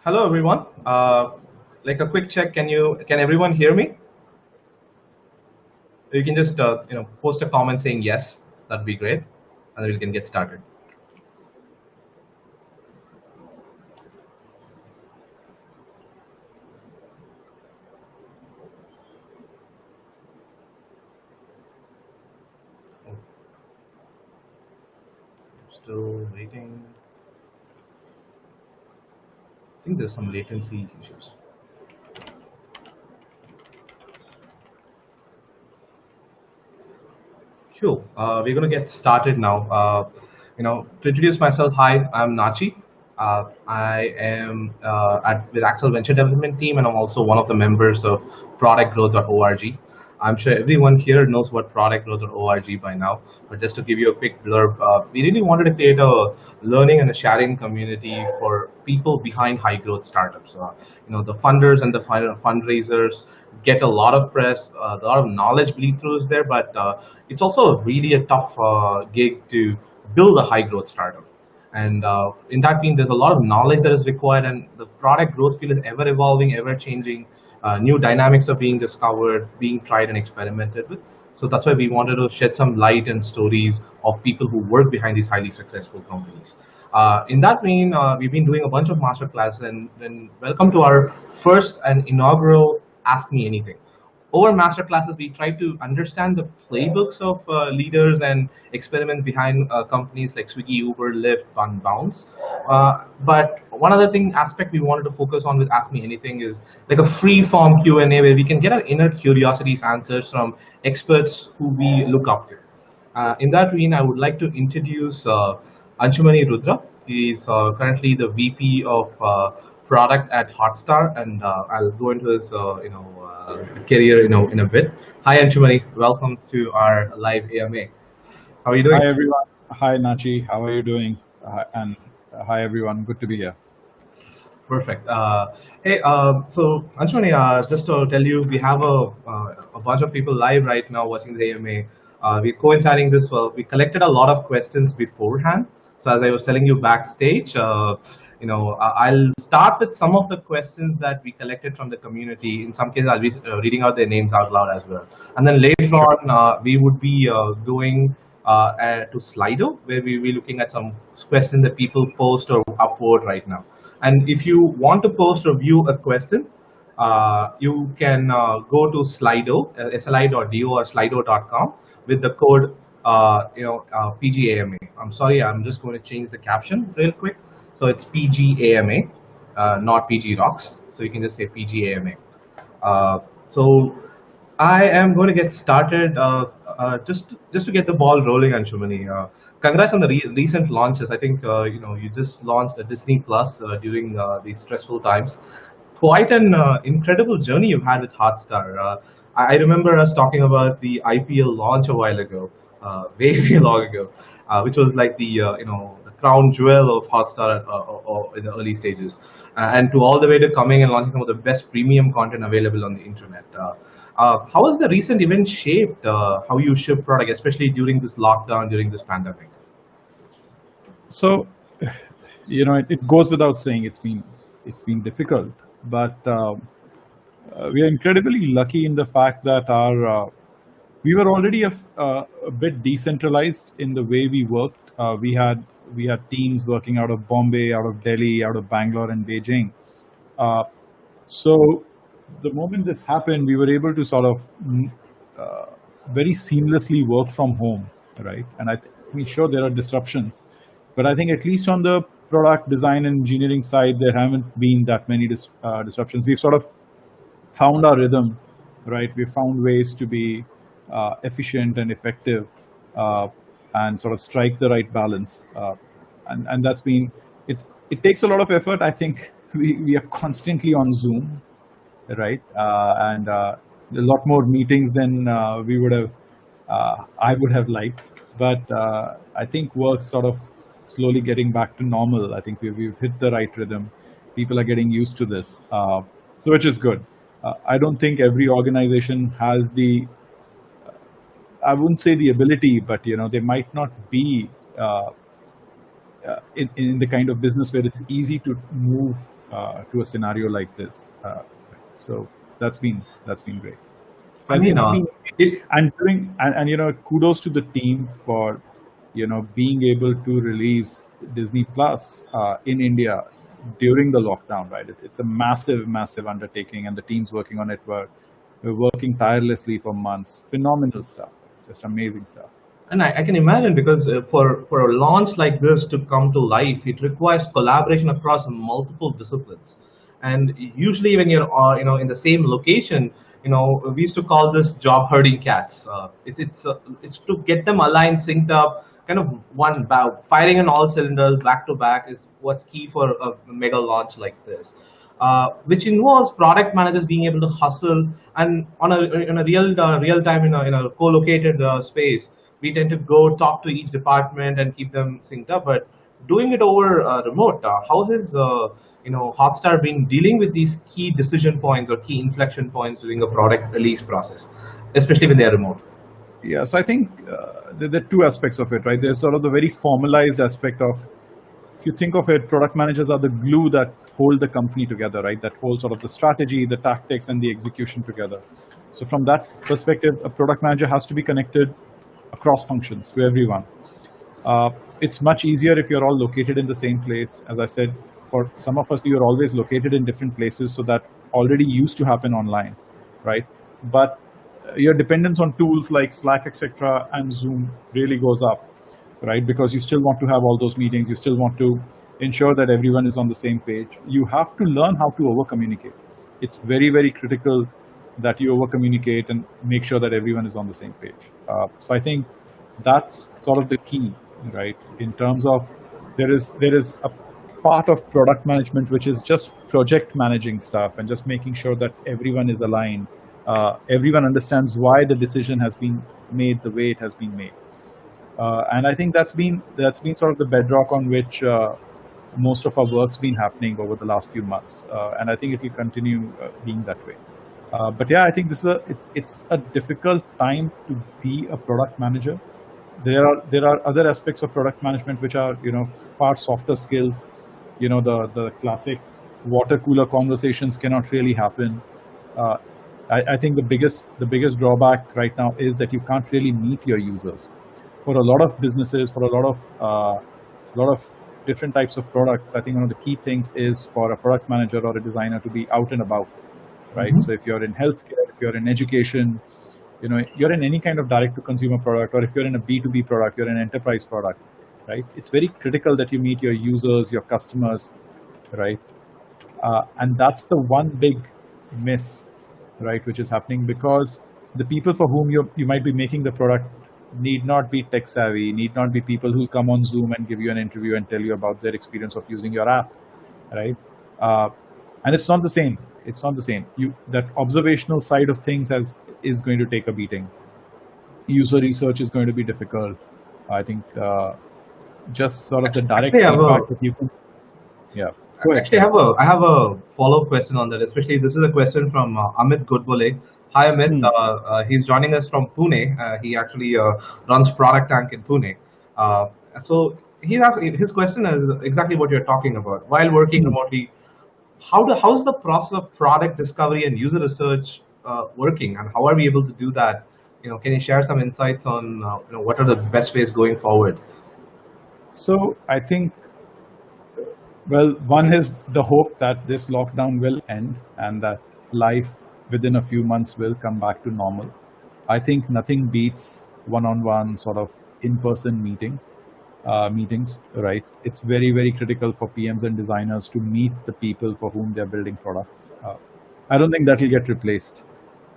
Hello, everyone. Like a quick check, can everyone hear me? You can just post a comment saying yes. That'd be great, and then we can get started. Still waiting. I think there's some latency issues. Cool. We're going to get started now. To introduce myself, hi, I'm Nachi. I am with Axel Venture Development Team, and I'm also one of the members of productgrowth.org. I'm sure everyone here knows what productgrowth.org by now, but just to give you a quick blurb, we really wanted to create a learning and a sharing community for people behind high growth startups. The funders and the fundraisers get a lot of press, a lot of knowledge bleed through is there, but it's also really a tough gig to build a high growth startup. And in that mean, there's a lot of knowledge that is required, and the product growth field is ever evolving, ever changing. New dynamics are being discovered, being tried and experimented with. So that's why we wanted to shed some light and stories of people who work behind these highly successful companies. In that vein, we've been doing a bunch of master classes, and welcome to our first and inaugural Ask Me Anything. Over master classes, we try to understand the playbooks of leaders and experiments behind companies like Swiggy, Uber, Lyft, and Bounce. But one other aspect we wanted to focus on with Ask Me Anything is like a free form Q&A where we can get our inner curiosities answers from experts who we look up to. In that vein, I would like to introduce Anshumani Ruddra. He is currently the VP of product at Hotstar, and I'll go into his career in a bit. Hi Anshumani, welcome to our live AMA. How are you doing? Hi everyone. Hi Nachi, how are you doing? And hi everyone, good to be here. Perfect. Hey, so Anshumani, just to tell you, we have a bunch of people live right now watching the AMA. We're coinciding this well. We collected a lot of questions beforehand. So as I was telling you backstage, I'll start with some of the questions that we collected from the community. In some cases, I'll be reading out their names out loud as well. And then later on, we would be going to Slido, where we'll be looking at some questions that people post or upvote right now. And if you want to post or view a question, you can go to sli.do, sli.do or slido.com with the code PGAMA. I'm sorry, I'm just going to change the caption real quick. So it's PGAMA, not PG Rocks. So you can just say PGAMA. So I am going to get started just to get the ball rolling, Anshumani. Congrats on the recent launches. I think you just launched a Disney Plus during these stressful times. Quite an incredible journey you've had with Hotstar. I remember us talking about the IPL launch a while ago, way long ago, which was like the crown jewel of Hotstar in the early stages, and to all the way to coming and launching some of the best premium content available on the internet. How has the recent event shaped how you ship product, especially during this lockdown, during this pandemic? So, it goes without saying it's been difficult, but we are incredibly lucky in the fact that we were already a bit decentralized in the way we worked. We had teams working out of Bombay, out of Delhi, out of Bangalore and Beijing. So the moment this happened, we were able to sort of very seamlessly work from home, right? And I'm sure there are disruptions, but I think at least on the product design and engineering side, there haven't been that many disruptions. We've sort of found our rhythm, right? We've found ways to be efficient and effective and sort of strike the right balance. And that's been, it takes a lot of effort. I think we are constantly on Zoom, right? And a lot more meetings than we would have, I would have liked. But I think work's sort of slowly getting back to normal. I think we've hit the right rhythm. People are getting used to this, so which is good. I don't think every organization has I wouldn't say the ability, but they might not be in the kind of business where it's easy to move to a scenario like this. So that's been great. So I I think mean, it's been, it, and kudos to the team for being able to release Disney Plus in India during the lockdown. Right, it's a massive undertaking, and the teams working on it were working tirelessly for months. Phenomenal stuff, just amazing stuff. and I can imagine because for a launch like this to come to life, it requires collaboration across multiple disciplines. And usually, when you're in the same location, we used to call this job herding cats. It's to get them aligned, synced up, kind of one bout, firing on all cylinders back to back is what's key for a mega launch like this. Which involves product managers being able to hustle and on a real time in a co-located space. We tend to go talk to each department and keep them synced up. But doing it over remote, how has Hotstar been dealing with these key decision points or key inflection points during a product release process, especially when they are remote? Yeah, so I think there are two aspects of it, right? There's sort of the very formalized aspect of, if you think of it, product managers are the glue that hold the company together, right? That hold sort of the strategy, the tactics, and the execution together. So from that perspective, a product manager has to be connected across functions to everyone. It's much easier if you're all located in the same place. As I said, for some of us, we are always located in different places, so that already used to happen online, right? But your dependence on tools like Slack, etc., and Zoom really goes up, right? Because you still want to have all those meetings, you still want to ensure that everyone is on the same page. You have to learn how to over communicate. It's very critical that you over communicate and make sure that everyone is on the same page. So I think that's sort of the key, right? In terms of there is a part of product management which is just project managing stuff and just making sure that everyone is aligned. Everyone understands why the decision has been made the way it has been made, and I think that's been sort of the bedrock on which most of our work's been happening over the last few months, and I think it will continue being that way. But yeah, I think it's a difficult time to be a product manager. There are other aspects of product management which are far softer skills. The classic water cooler conversations cannot really happen. I think the biggest drawback right now is that you can't really meet your users. For a lot of businesses, for a lot of different types of products, I think one of the key things is for a product manager or a designer to be out and about, right? Mm-hmm. So if you're in healthcare, if you're in education, you're in any kind of direct-to-consumer product, or if you're in a B2B product, you're in an enterprise product, right? It's very critical that you meet your users, your customers, right? And that's the one big miss, right, which is happening, because the people for whom you might be making the product need not be tech savvy, need not be people who come on Zoom and give you an interview and tell you about their experience of using your app, right? And it's not the same. It's not the same. That observational side of things is going to take a beating. User research is going to be difficult. I think just sort of the direct feedback that you can. Yeah. Actually, I have a follow-up question on that. Especially, this is a question from Amit Godbole. Hi, Amit. He's joining us from Pune. He actually runs Product Tank in Pune. So his question is exactly what you're talking about. While working remotely, how's the process of product discovery and user research working, and how are we able to do that? Can you share some insights on what are the best ways going forward? So I think, well, one is the hope that this lockdown will end and that life within a few months will come back to normal. I think nothing beats one-on-one sort of in-person meetings, right? It's very critical for PMs and designers to meet the people for whom they're building products. I don't think that will get replaced.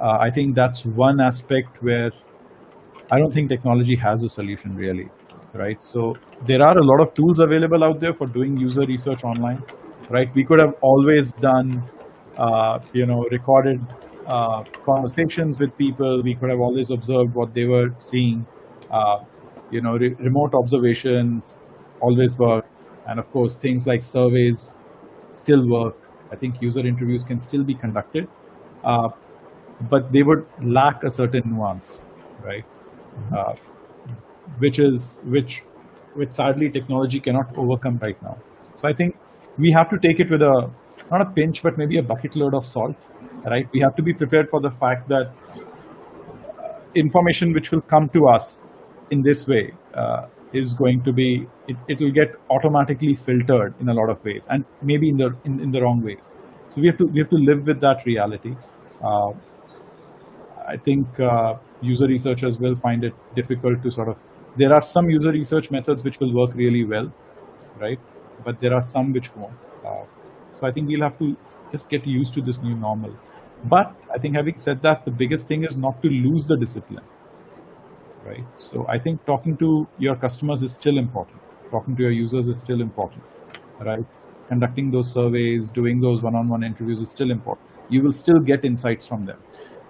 I think that's one aspect where I don't think technology has a solution really, right? So there are a lot of tools available out there for doing user research online, right? We could have always done, recorded conversations with people. We could have always observed what they were seeing. Remote observations always work. And of course, things like surveys still work. I think user interviews can still be conducted, but they would lack a certain nuance, right? Which sadly technology cannot overcome right now. So I think we have to take it with a not a pinch, but maybe a bucket load of salt, right? We have to be prepared for the fact that information which will come to us in this way is going to be, it will get automatically filtered in a lot of ways, and maybe in the wrong ways. So we have to live with that reality. Uh, I think user researchers will find it difficult to sort of. There are some user research methods which will work really well, right? But there are some which won't. So I think we'll have to just get used to this new normal. But I think having said that, the biggest thing is not to lose the discipline, right? So I think talking to your customers is still important. Talking to your users is still important, right? Conducting those surveys, doing those one-on-one interviews is still important. You will still get insights from them.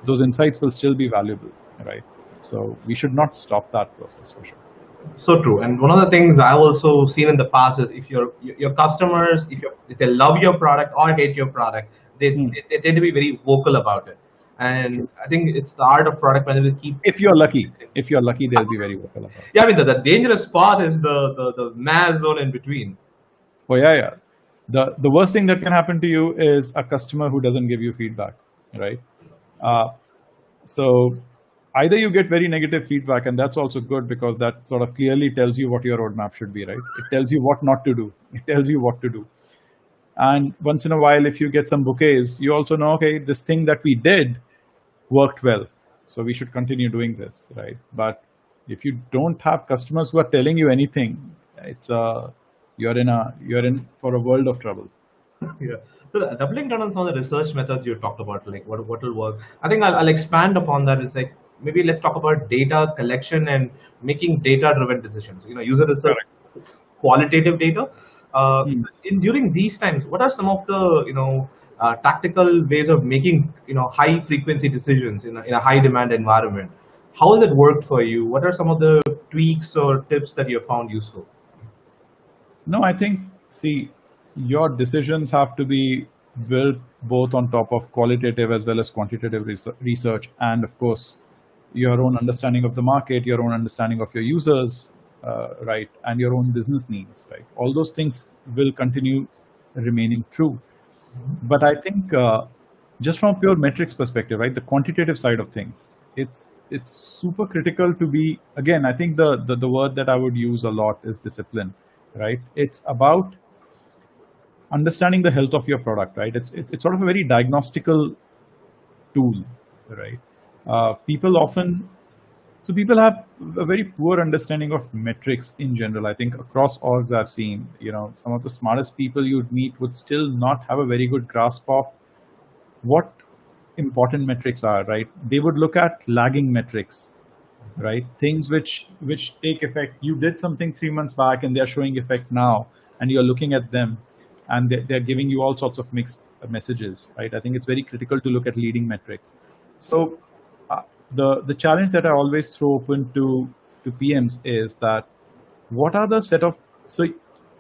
Those insights will still be valuable, right? So we should not stop that process for sure. So true. And one of the things I've also seen in the past is if your customers, if they love your product or hate your product, they tend to be very vocal about it. And I think it's the art of product management. If you're lucky, they'll be very vocal about it. Yeah, I mean the dangerous part is the mad zone in between. Oh yeah. The worst thing that can happen to you is a customer who doesn't give you feedback, right? So either you get very negative feedback, and that's also good because that sort of clearly tells you what your roadmap should be, right? It tells you what not to do. It tells you what to do. And once in a while, if you get some bouquets, you also know, okay, this thing that we did worked well, so we should continue doing this, right? But if you don't have customers who are telling you anything, it's you're in for a world of trouble. Yeah. So doubling down on some of the research methods you talked about, like what will work. I think I'll expand upon that. It's like maybe let's talk about data collection and making data-driven decisions. User research, qualitative data. During these times, what are some of the tactical ways of making high frequency decisions in a high demand environment? How has it worked for you? What are some of the tweaks or tips that you have found useful? No, I think, see, your decisions have to be built both on top of qualitative as well as quantitative research, and of course, your own understanding of the market, your own understanding of your users, right, and your own business needs, right? All those things will continue remaining true. But I think just from pure metrics perspective, right, the quantitative side of things, it's super critical to be, again, I think the word that I would use a lot is discipline, right? It's about understanding the health of your product, right? It's sort of a very diagnostical tool, right? People have a very poor understanding of metrics in general. I think across orgs I've seen, some of the smartest people you'd meet would still not have a very good grasp of what important metrics are, right? They would look at lagging metrics, right? Things which take effect. You did something 3 months back and they're showing effect now, and you're looking at them and they're giving you all sorts of mixed messages, right? I think it's very critical to look at leading metrics. So the challenge that I always throw open to PMs is that what are the set of, so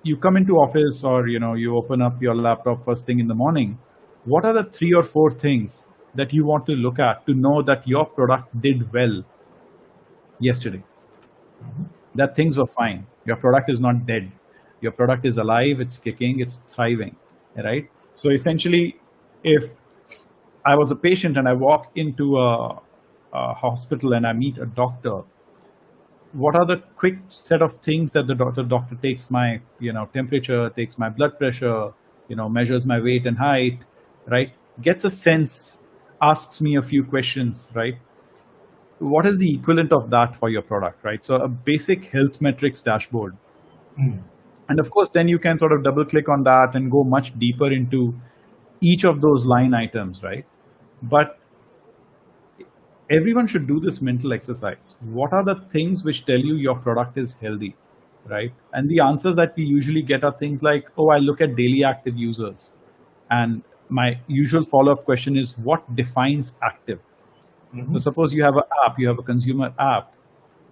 you come into office or you open up your laptop first thing in the morning, what are the 3 or 4 things that you want to look at to know that your product did well yesterday? That things were fine. Your product is not dead. Your product is alive, it's kicking, it's thriving, right? So essentially, if I was a patient and I walk into a hospital and I meet a doctor, what are the quick set of things that the doctor takes my temperature, takes my blood pressure, measures my weight and height, right? Gets a sense, asks me a few questions, right? What is the equivalent of that for your product, right? So a basic health metrics dashboard. And of course, then you can sort of double click on that and go much deeper into each of those line items, right? But everyone should do this mental exercise. What are the things which tell you your product is healthy, right? And the answers that we usually get are things like, oh, I look at daily active users. And my usual follow-up question is, what defines active? So suppose you have an app, you have a consumer app.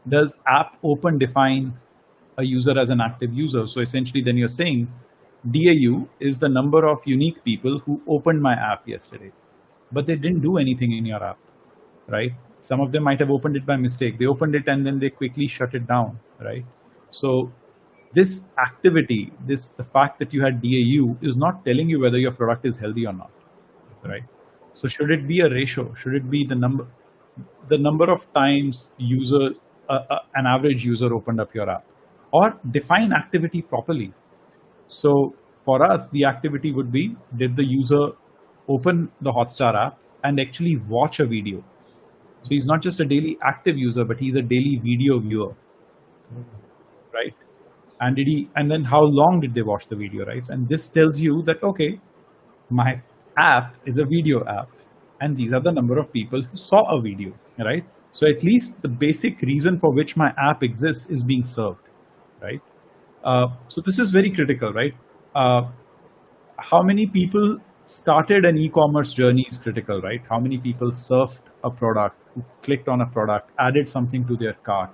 Does app open define a user as an active user? So essentially then you're saying DAU is the number of unique people who opened my app yesterday, but they didn't do anything in your app, right? Some of them might have opened it by mistake. They opened it and then they quickly shut it down, right? So this activity, the fact that you had DAU is not telling you whether your product is healthy or not, right? So should it be a ratio? Should it be the number of times an average user opened up your app, or define activity properly? So for us, the activity would be, did the user open the Hotstar app and actually watch a video? So he's not just a daily active user, but he's a daily video viewer, right? And then how long did they watch the video, right? And this tells you that, okay, my app is a video app, and these are the number of people who saw a video, right? So at least the basic reason for which my app exists is being served, right? So this is very critical, right? How many people started an e-commerce journey is critical, right? How many people surfed a product, who clicked on a product, added something to their cart,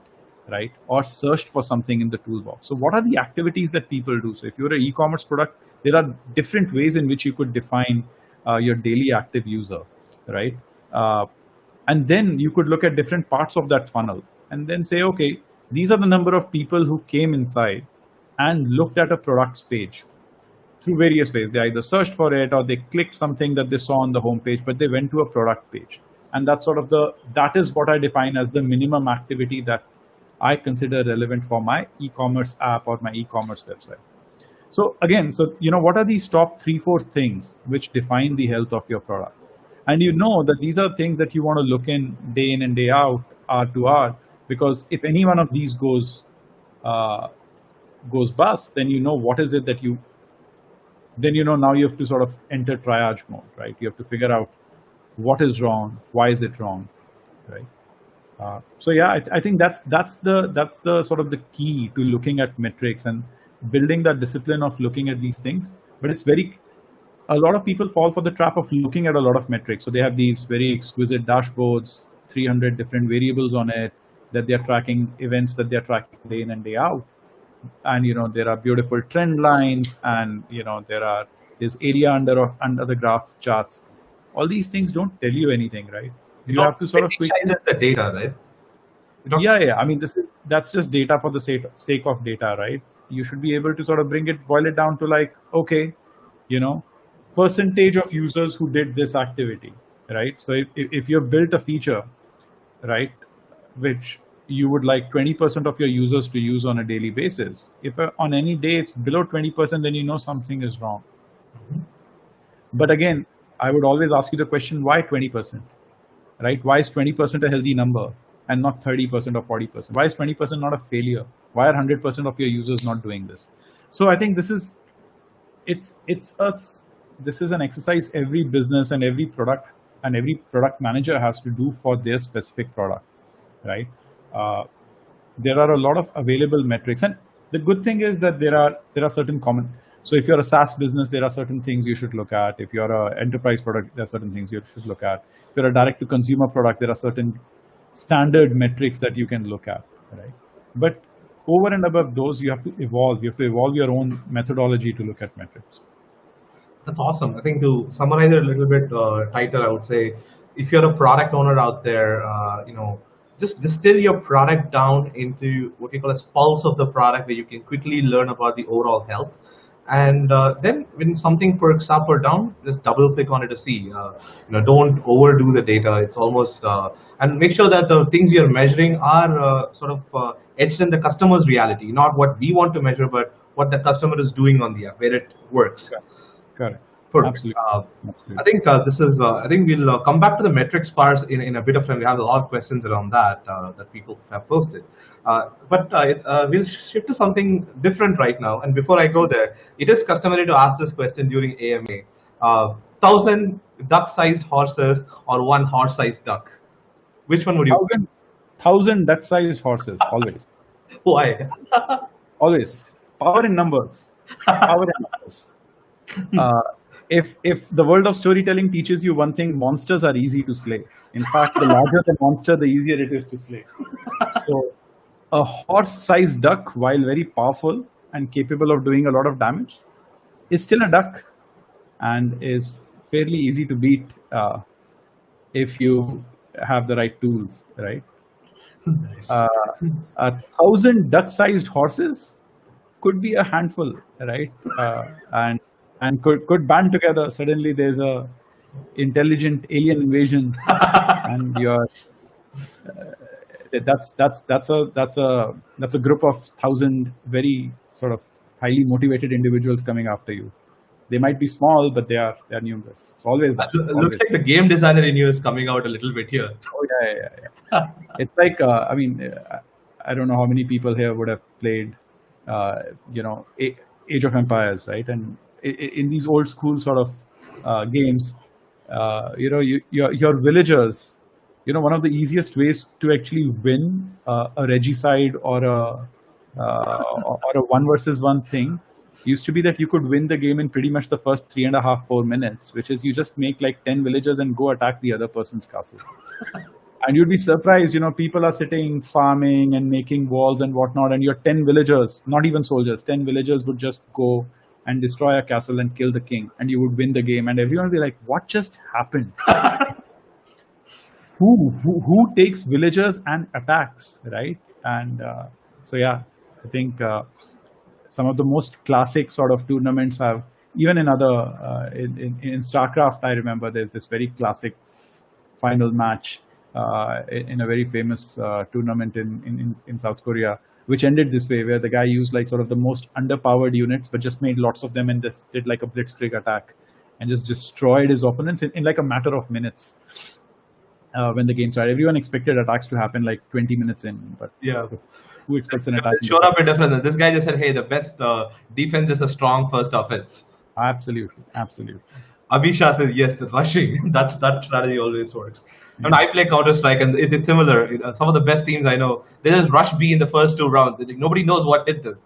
right? Or searched for something in the toolbox. So what are the activities that people do? So if you're an e-commerce product, there are different ways in which you could define your daily active user, right? And then you could look at different parts of that funnel and then say, okay, these are the number of people who came inside and looked at a product's page through various ways. They either searched for it or they clicked something that they saw on the homepage, but they went to a product page. And that's that is what I define as the minimum activity that I consider relevant for my e-commerce app or my e-commerce website. So again, what are these top 3-4 things which define the health of your product? And you know that these are things that you want to look in and day out, hour to hour, because if any one of these goes bust, then you know what is it that now you have to sort of enter triage mode, right? You have to figure out what is wrong, why is it wrong, right? So yeah, I think that's the sort of the key to looking at metrics and building that discipline of looking at these things. But a lot of people fall for the trap of looking at a lot of metrics. So they have these very exquisite dashboards, 300 different variables on it that they're tracking, events that they're tracking day in and day out. And there are beautiful trend lines, and there's area under the graph charts. All these things don't tell you anything, right? You have to sort of the data, right? Yeah. I mean, that's just data for the sake of data, right? You should be able to sort of boil it down to like, okay, percentage of users who did this activity, right? So if you've built a feature, right, which you would like 20% of your users to use on a daily basis, if on any day it's below 20%, then you know something is wrong. But again, I would always ask you the question, why 20%, right? Why is 20% a healthy number and not 30% or 40%? Why is 20% not a failure? Why are 100% of your users not doing this? So I think this is an exercise every business and every product manager has to do for their specific product, right? There are a lot of available metrics, and the good thing is that there are certain common. So if you're a SaaS business, there are certain things you should look at. If you're an enterprise product, there are certain things you should look at. If you're a direct-to-consumer product, there are certain standard metrics that you can look at, right? But over and above those, you have to evolve. You have to evolve your own methodology to look at metrics. That's awesome. I think to summarize it a little bit tighter, I would say, if you're a product owner out there, just distill your product down into what we call as pulse of the product, where you can quickly learn about the overall health. And then when something perks up or down, just double click on it to see. Don't overdo the data. It's almost and make sure that the things you're measuring are etched in the customer's reality, not what we want to measure, but what the customer is doing on the app, where it works. Correct. Absolutely. I think this is. I think we'll come back to the metrics parts in a bit of time. We have a lot of questions around that that people have posted. But we'll shift to something different right now. And before I go there, it is customary to ask this question during AMA: 1,000 duck-sized horses or 1 horse-sized duck? Which one would you? 1,000 duck-sized horses, always. Why? Always. Power in numbers. Power in numbers. If the world of storytelling teaches you one thing, monsters are easy to slay. In fact, the larger the monster, the easier it is to slay. So a horse-sized duck, while very powerful and capable of doing a lot of damage, is still a duck and is fairly easy to beat if you have the right tools, right? Nice. 1,000 duck-sized horses could be a handful, right? And could band together. Suddenly, there's a intelligent alien invasion, and you're that's a group of 1,000 very sort of highly motivated individuals coming after you. They might be small, but they're numerous. It's always that. Looks Always. like the game designer in you is coming out a little bit here. Oh yeah. It's like I mean, I don't know how many people here would have played, Age of Empires, right? And in these old school sort of games, your villagers, one of the easiest ways to actually win a regicide or a one versus one thing used to be that you could win the game in pretty much the first 3.5, 4 minutes, which is you just make like 10 villagers and go attack the other person's castle. And you'd be surprised, people are sitting, farming and making walls and whatnot, and your 10 villagers, not even soldiers, 10 villagers would just go and destroy a castle and kill the king, and you would win the game. And everyone would be like, what just happened? Who takes villagers and attacks, right? And so, yeah, I think some of the most classic sort of tournaments have, even in other, in StarCraft, I remember there's this very classic final match in a very famous tournament in South Korea, which ended this way, where the guy used like sort of the most underpowered units, but just made lots of them and just did like a blitzkrieg attack and just destroyed his opponents in like a matter of minutes. When the game started, everyone expected attacks to happen like 20 minutes in, but yeah, who expects an attack? Showed up in different. This guy just said, "Hey, the best defense is a strong first offense." Absolutely. Abhisha says, "Yes, rushing. That strategy always works." And I play Counter Strike, and it's similar. Some of the best teams I know, they just rush B in the first 2 rounds. Nobody knows what hit them.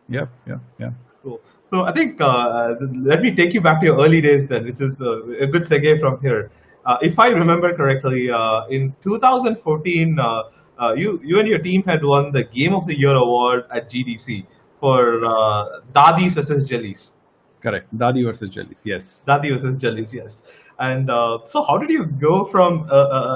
Yeah. Cool. So I think let me take you back to your early days then, which is a good segue from here. If I remember correctly, in 2014, you and your team had won the Game of the Year award at GDC for Dadis versus Jellies. Correct. Dadi versus Jellies. Yes. Dadi versus Jellies. Yes. And so, how did you go from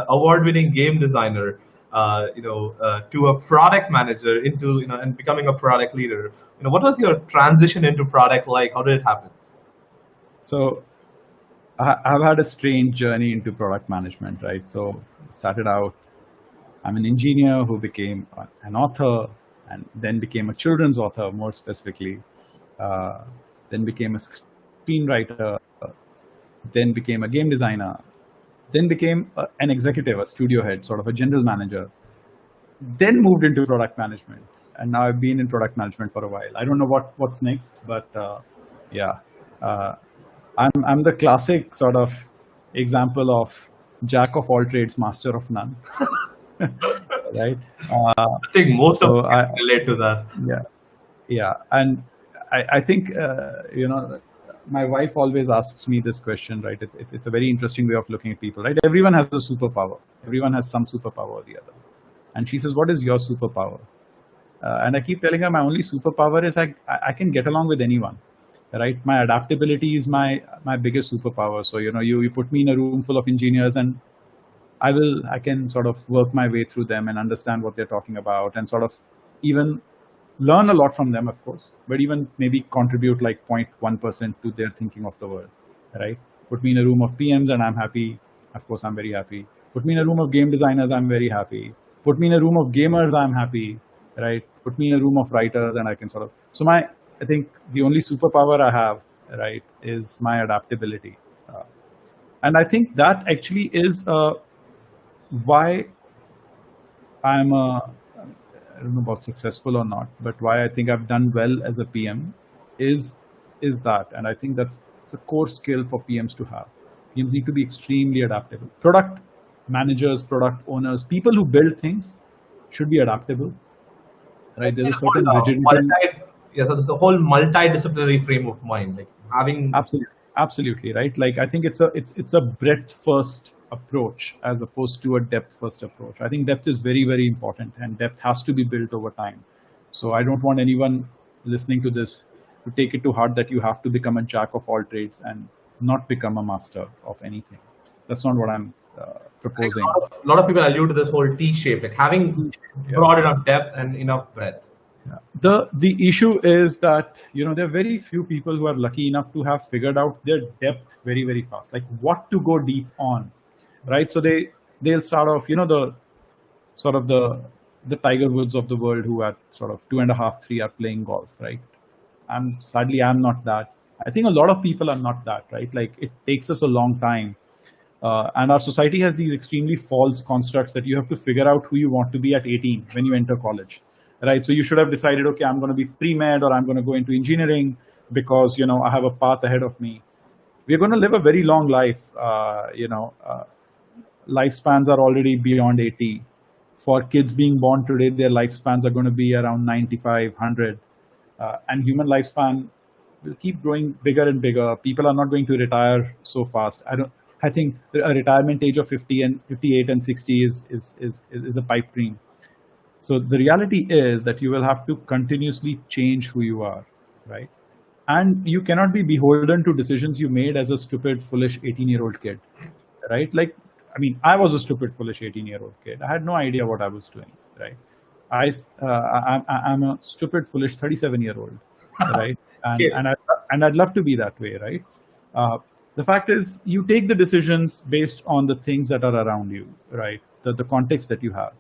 award-winning game designer, to a product manager into and becoming a product leader? What was your transition into product like? How did it happen? So, I've had a strange journey into product management, right? So, started out, I'm an engineer who became an author and then became a children's author, more specifically, then became a screenwriter, then became a game designer, then became an executive, a studio head, sort of a general manager, then moved into product management. And now I've been in product management for a while. I don't know what's next, but I'm the classic sort of example of jack of all trades, master of none. Right? I think most of us can relate to that. Yeah. And I think, my wife always asks me this question, right? It's a very interesting way of looking at people, right? Everyone has a superpower. Everyone has some superpower or the other. And she says, what is your superpower? And I keep telling her my only superpower is I can get along with anyone, right? My adaptability is my biggest superpower. So, you put me in a room full of engineers and I can sort of work my way through them and understand what they're talking about and sort of even learn a lot from them, of course, but even maybe contribute like 0.1% to their thinking of the world, right? Put me in a room of PMs and I'm happy. Of course, I'm very happy. Put me in a room of game designers, I'm very happy. Put me in a room of gamers, I'm happy, right? Put me in a room of writers and I can sort of... So I think the only superpower I have, right, is my adaptability. And I think that actually is why I'm I don't know about successful or not, but why I think I've done well as a PM is that. And I think it's a core skill for PMs to have. PMs need to be extremely adaptable. Product managers, product owners, people who build things should be adaptable. Right? There's a certain rigidity. That's the whole multidisciplinary frame of mind, like having absolutely right. Like I think it's a breadth first approach as opposed to a depth first approach. I think depth is very, very important and depth has to be built over time. So I don't want anyone listening to this to take it to heart that you have to become a jack of all trades and not become a master of anything. That's not what I'm proposing. A lot of people allude to this whole T shape, like having broad enough depth and enough breadth. The issue is that there are very few people who are lucky enough to have figured out their depth very, very fast, like what to go deep on, right? So they'll start off, the sort of the Tiger Woods of the world, who at sort of 2.5, 3 are playing golf, right? I'm not that. I think a lot of people are not that, right? Like, it takes us a long time. And our society has these extremely false constructs that you have to figure out who you want to be at 18 when you enter college, right? So you should have decided, okay, I'm going to be pre-med, or I'm going to go into engineering because, I have a path ahead of me. We're going to live a very long life. Lifespans are already beyond 80. For kids being born today, their lifespans are going to be around 95, 100. And human lifespan will keep growing bigger and bigger. People are not going to retire so fast. I think a retirement age of 50 and 58 and 60 is a pipe dream. So the reality is that you will have to continuously change who you are, right? And you cannot be beholden to decisions you made as a stupid, foolish 18-year-old kid, right? Like, I was a stupid, foolish 18-year-old kid. I had no idea what I was doing, right? I'm a stupid, foolish 37-year-old, right? And I'd love to be that way, right? The fact is, you take the decisions based on the things that are around you, right? The context that you have,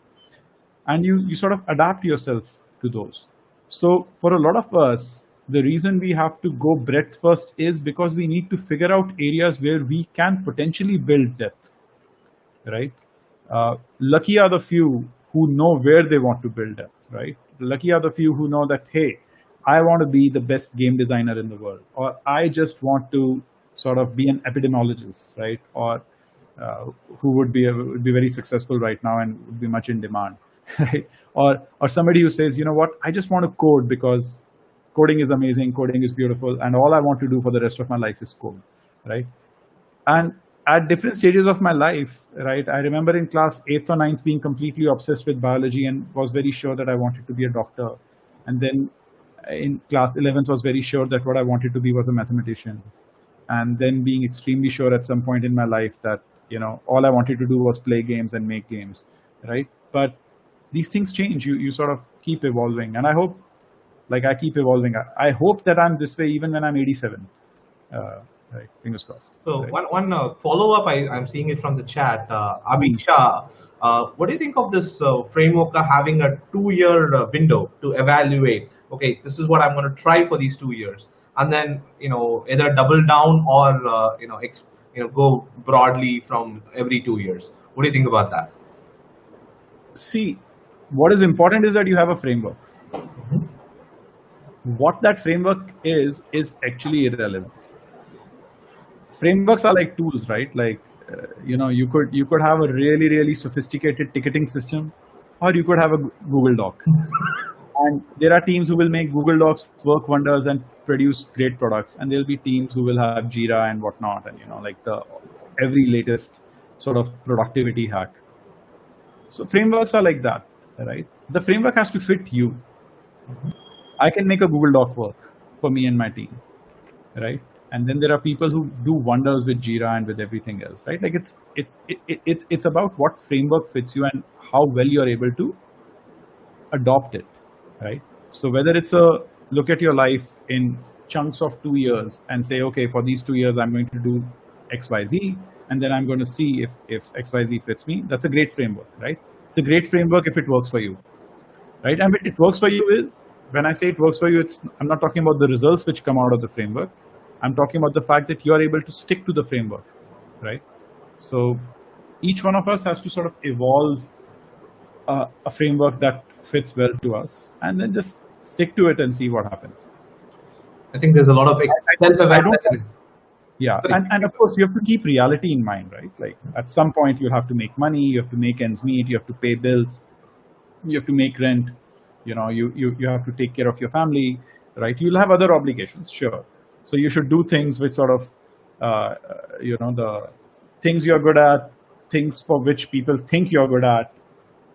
and you sort of adapt yourself to those. So for a lot of us, the reason we have to go breadth first is because we need to figure out areas where we can potentially build depth, right? Lucky are the few who know where they want to build depth, right? Lucky are the few who know that, hey, I want to be the best game designer in the world, or I just want to sort of be an epidemiologist, right? Or who would be very successful right now and would be much in demand, right? Or somebody who says, you know what, I just want to code because coding is amazing, coding is beautiful, and all I want to do for the rest of my life is code, right? And at different stages of my life, right, I remember in class 8th or 9th being completely obsessed with biology and was very sure that I wanted to be a doctor. And then in class 11th was very sure that what I wanted to be was a mathematician. And then being extremely sure at some point in my life that, all I wanted to do was play games and make games, right? But these things change. You sort of keep evolving. And I hope, I keep evolving. I hope that I'm this way even when I'm 87. Right, fingers crossed. So right. one follow-up, I'm seeing it from the chat. Abhi Shah, what do you think of this framework having a 2-year window to evaluate? Okay, this is what I'm going to try for these 2 years, and then either double down or go broadly from every 2 years. What do you think about that? See, what is important is that you have a framework. Mm-hmm. What that framework is actually irrelevant. Frameworks are like tools, right? Like, you could have a really, really sophisticated ticketing system, or you could have a Google Doc. And there are teams who will make Google Docs work wonders and produce great products, and there'll be teams who will have Jira and whatnot, and every latest sort of productivity hack. So frameworks are like that, right? The framework has to fit you. Mm-hmm. I can make a Google Doc work for me and my team, right? And then there are people who do wonders with Jira and with everything else, right? Like, it's about what framework fits you and how well you're able to adopt it, right? So whether it's a look at your life in chunks of 2 years and say, okay, for these 2 years, I'm going to do XYZ, and then I'm going to see if XYZ fits me. That's a great framework, right? It's a great framework if it works for you, right? And it works for you is, when I say it works for you, I'm not talking about the results which come out of the framework. I'm talking about the fact that you're able to stick to the framework, right? So each one of us has to sort of evolve a framework that fits well to us, and then just stick to it and see what happens. I think there's a lot of self-awareness. Yeah, and of course you have to keep reality in mind, right? Like, at some point you'll have to make money, you have to make ends meet, you have to pay bills, you have to make rent, you have to take care of your family, right? You'll have other obligations, sure. So you should do things which sort of, the things you're good at, things for which people think you're good at,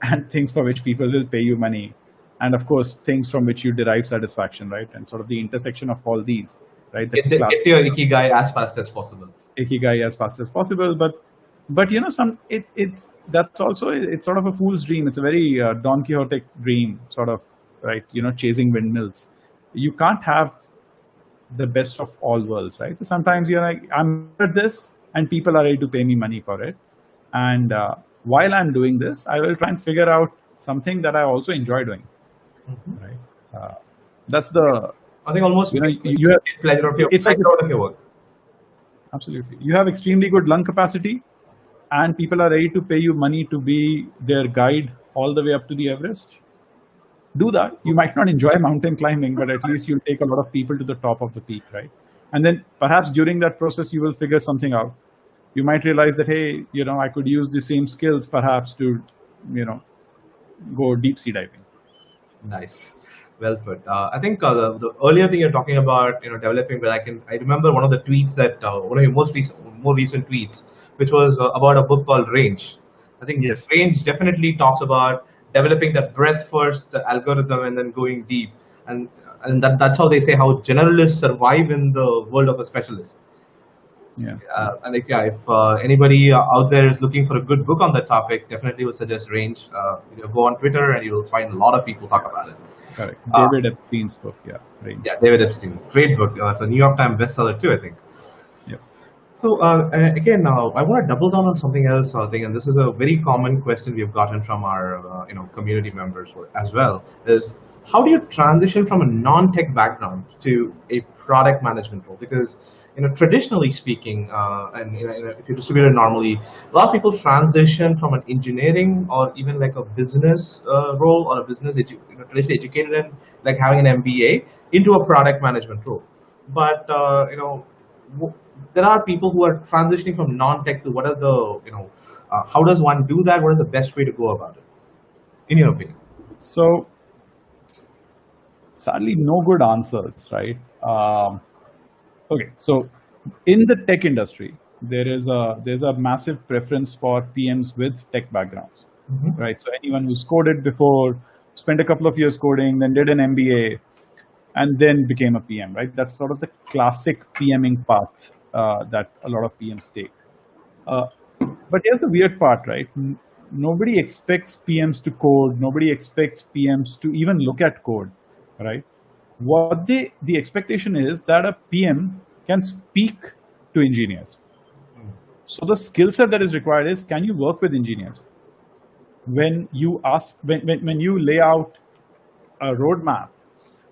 and things for which people will pay you money. And of course, things from which you derive satisfaction, right? And sort of the intersection of all these, right? Get your ikigai as fast as possible. Ikigai as fast as possible. But it's sort of a fool's dream. It's a very Don Quixotic dream, sort of, right, chasing windmills. You can't have the best of all worlds, right? So sometimes you're like, I'm good at this, and people are ready to pay me money for it. And while I'm doing this, I will try and figure out something that I also enjoy doing, right? That's the, I think almost you have pleasure of your, it's like out of your work. Absolutely, you have extremely good lung capacity, and people are ready to pay you money to be their guide all the way up to the Everest. Do that. You might not enjoy mountain climbing, but at least you'll take a lot of people to the top of the peak, right? And then perhaps during that process, you will figure something out. You might realize that, hey, I could use the same skills perhaps to, go deep sea diving. Nice. Well put. I think the earlier thing you're talking about, developing, but I remember one of the tweets that one of your more recent tweets, which was about a book called Range. I think Yes. Range definitely talks about developing that breadth first, the algorithm, and then going deep. And that's how they say how generalists survive in the world of a specialist. Yeah. And if anybody out there is looking for a good book on that topic, definitely would suggest Range. Go on Twitter and you'll find a lot of people talk about it. Correct. David Epstein's book, yeah. Range. Yeah, David Epstein, great book. It's a New York Times bestseller too, I think. Yeah. So again, I want to double down on something else, I think, and this is a very common question we've gotten from our community members as well. Is how do you transition from a non-tech background to a product management role? Because traditionally speaking, and if you distribute it normally, a lot of people transition from an engineering or even like a business role or a business traditionally educated in, like having an MBA, into a product management role. But there are people who are transitioning from non-tech to what are the how does one do that? What is the best way to go about it, in your opinion? So sadly, no good answers, right? Okay, so in the tech industry, there's a massive preference for PMs with tech backgrounds, right? So anyone who's coded before, spent a couple of years coding, then did an MBA, and then became a PM, right? That's sort of the classic PMing path that a lot of PMs take. But here's the weird part, right? Nobody expects PMs to code. Nobody expects PMs to even look at code, right? What the expectation is that a PM can speak to engineers. So the skill set that is required is, can you work with engineers? When you when you lay out a roadmap,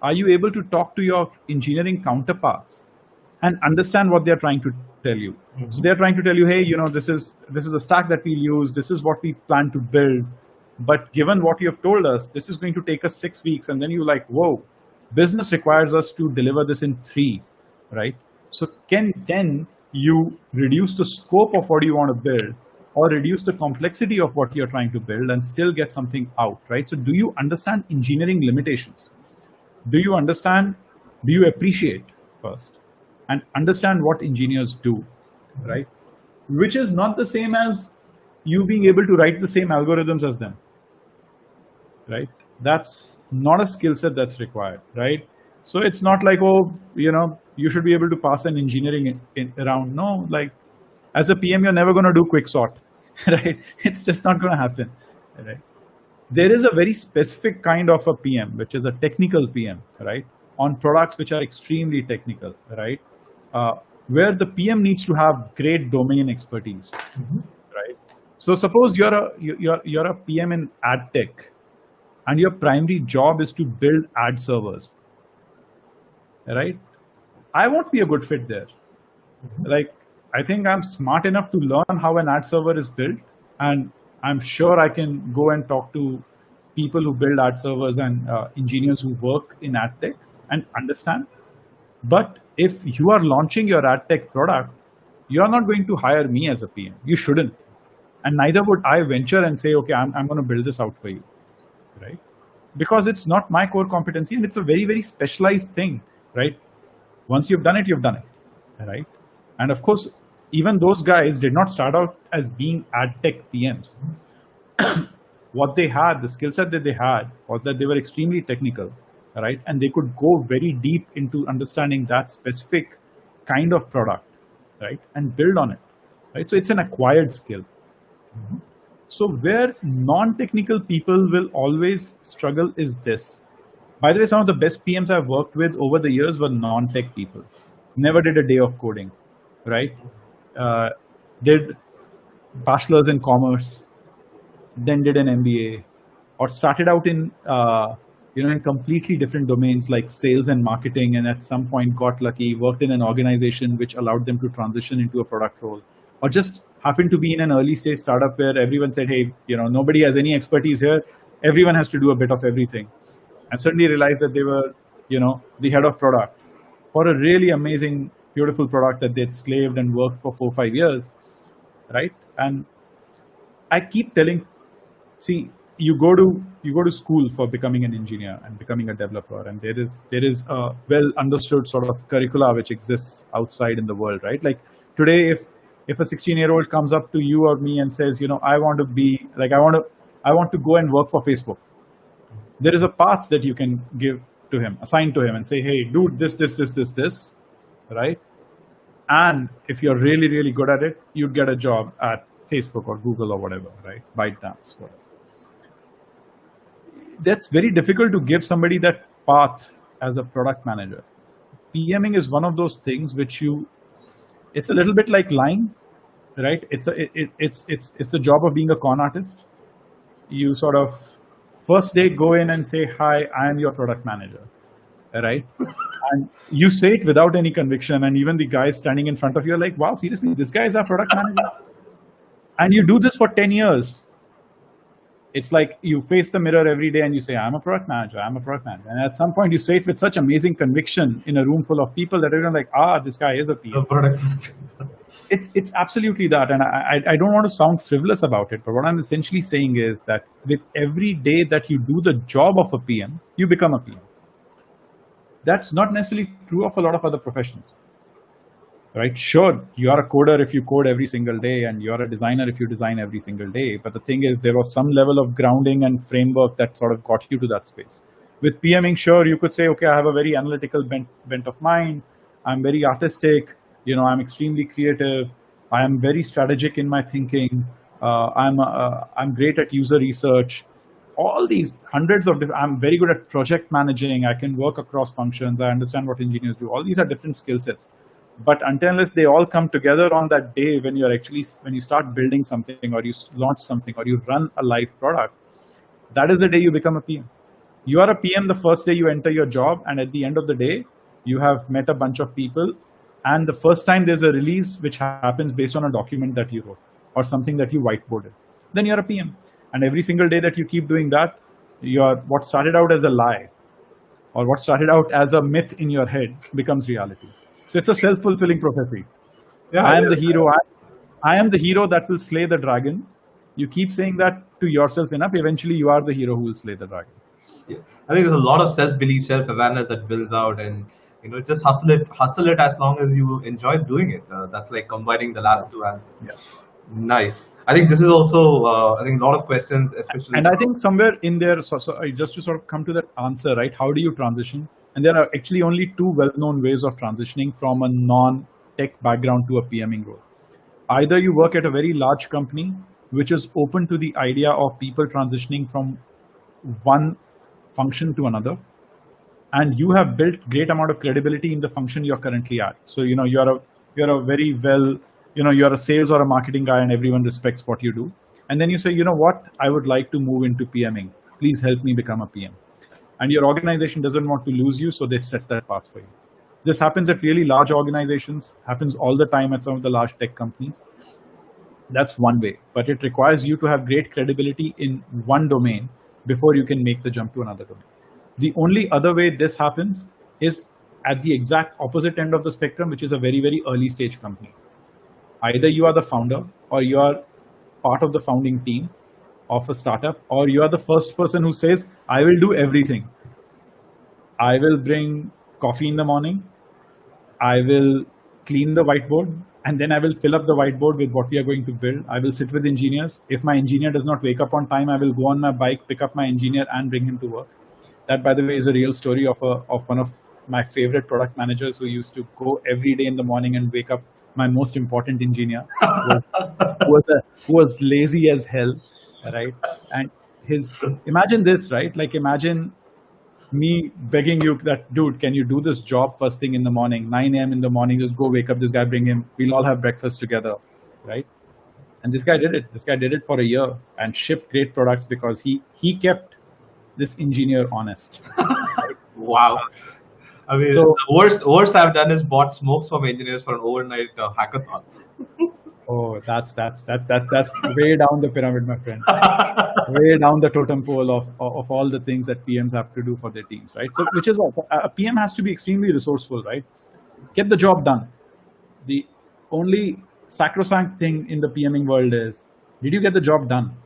are you able to talk to your engineering counterparts and understand what they're trying to tell you? So they're trying to tell you, hey, this is a stack that we'll use. This is what we plan to build. But given what you have told us, this is going to take us 6 weeks. And then you're like, whoa, business requires us to deliver this in 3, right? So can then you reduce the scope of what you want to build or reduce the complexity of what you're trying to build and still get something out, right? So do you understand engineering limitations? Do you appreciate first and understand what engineers do, right? Which is not the same as you being able to write the same algorithms as them, right? That's not a skill set that's required, right? So it's not like, oh, you should be able to pass an engineering round. No, like as a PM, you're never going to do quick sort, right? It's just not going to happen, right? There is a very specific kind of a PM, which is a technical PM, right? On products which are extremely technical, right? Where the PM needs to have great domain expertise, right? So suppose you're a PM in ad tech, and your primary job is to build ad servers, right? I won't be a good fit there. Like, I think I'm smart enough to learn how an ad server is built, and I'm sure I can go and talk to people who build ad servers and engineers who work in ad tech and understand. But if you are launching your ad tech product, you're not going to hire me as a PM. You shouldn't. And neither would I venture and say, okay, I'm going to build this out for you, right? Because it's not my core competency and it's a very, very specialized thing, right? Once you've done it, right? And of course, even those guys did not start out as being ad tech PMs. What they had, the skill set that they had, was that they were extremely technical, right? And they could go very deep into understanding that specific kind of product, right? And build on it, right? So it's an acquired skill. So where non-technical people will always struggle is this. By the way, some of the best PMs I've worked with over the years were non-tech people. Never did a day of coding, right? Did bachelor's in commerce, then did an MBA, or started out in in completely different domains like sales and marketing, and at some point got lucky, worked in an organization which allowed them to transition into a product role, or just happened to be in an early stage startup where everyone said, hey, nobody has any expertise here, everyone has to do a bit of everything, and suddenly realized that they were the head of product for a really amazing, beautiful product that they'd slaved and worked for 4 or 5 years, right? And I keep telling, see, you go to school for becoming an engineer and becoming a developer, and there is a well understood sort of curricula which exists outside in the world, right? Like today, if a 16-year-old comes up to you or me and says, I want to be like, I want to go and work for Facebook, there is a path that you can give to him, assign to him, and say, hey, do this, right? And if you're really, really good at it, you'd get a job at Facebook or Google or whatever, right? ByteDance, whatever. That's very difficult to give somebody that path as a product manager. PMing is one of those things which it's a little bit like lying, right? It's the job of being a con artist. You sort of first day go in and say, hi, I am your product manager, right? And you say it without any conviction, and even the guys standing in front of you are like, wow, seriously, this guy is our product manager? And you do this for 10 years. It's like you face the mirror every day and you say, I'm a product manager, I'm a product manager. And at some point you say it with such amazing conviction in a room full of people that everyone's like, this guy is a PM. It's absolutely that. And I don't want to sound frivolous about it, but what I'm essentially saying is that with every day that you do the job of a PM, you become a PM. That's not necessarily true of a lot of other professions. Right? Sure, you are a coder if you code every single day, and you're a designer if you design every single day. But the thing is, there was some level of grounding and framework that sort of got you to that space. With PMing, sure, you could say, okay, I have a very analytical bent of mind. I'm very artistic. I'm extremely creative. I am very strategic in my thinking. I'm great at user research. All these hundreds of different, I'm very good at project managing. I can work across functions. I understand what engineers do. All these are different skill sets. But unless they all come together on that day when you start building something, or you launch something, or you run a live product, that is the day you become a PM. You are a PM the first day you enter your job, and at the end of the day, you have met a bunch of people, and the first time there's a release which happens based on a document that you wrote or something that you whiteboarded, then you're a PM. And every single day that you keep doing that, what started out as a lie or what started out as a myth in your head becomes reality. So it's a self-fulfilling prophecy. Yeah, I am the hero. I am the hero that will slay the dragon. You keep saying that to yourself enough, eventually you are the hero who will slay the dragon. Yeah. I think there's a lot of self-belief, self-awareness that builds out, and just hustle it as long as you enjoy doing it. That's like combining the last two. And nice. I think this is also I think a lot of questions, especially. And I think somewhere in there, so just to sort of come to that answer, right? How do you transition? And there are actually only two well-known ways of transitioning from a non-tech background to a PMing role. Either you work at a very large company, which is open to the idea of people transitioning from one function to another, and you have built great amount of credibility in the function you're currently at. So, you're a very well, you're a sales or a marketing guy and everyone respects what you do. And then you say, what, I would like to move into PMing. Please help me become a PM. And your organization doesn't want to lose you, so they set that path for you. This happens at really large organizations, happens all the time at some of the large tech companies. That's one way, but it requires you to have great credibility in one domain before you can make the jump to another domain. The only other way this happens is at the exact opposite end of the spectrum, which is a very, very early stage company. Either you are the founder, or you are part of the founding team of a startup, or you are the first person who says, I will do everything. I will bring coffee in the morning. I will clean the whiteboard, and then I will fill up the whiteboard with what we are going to build. I will sit with engineers. If my engineer does not wake up on time, I will go on my bike, pick up my engineer and bring him to work. That, by the way, is a real story of one of my favorite product managers who used to go every day in the morning and wake up my most important engineer, who was lazy as hell, right? And imagine this, right? Like imagine me begging you that, dude, can you do this job first thing in the morning, 9 a.m. in the morning, just go wake up this guy, bring him, we'll all have breakfast together, right? And this guy did it. This guy did it for a year and shipped great products because he kept this engineer honest. Wow. I mean, So the worst I've done is bought smokes from engineers for an overnight hackathon. oh, that's way down the pyramid, my friend. Way down the totem pole of all the things that PMs have to do for their teams, right? So, which is what a PM has to be extremely resourceful, right? Get the job done. The only sacrosanct thing in the PMing world is, did you get the job done?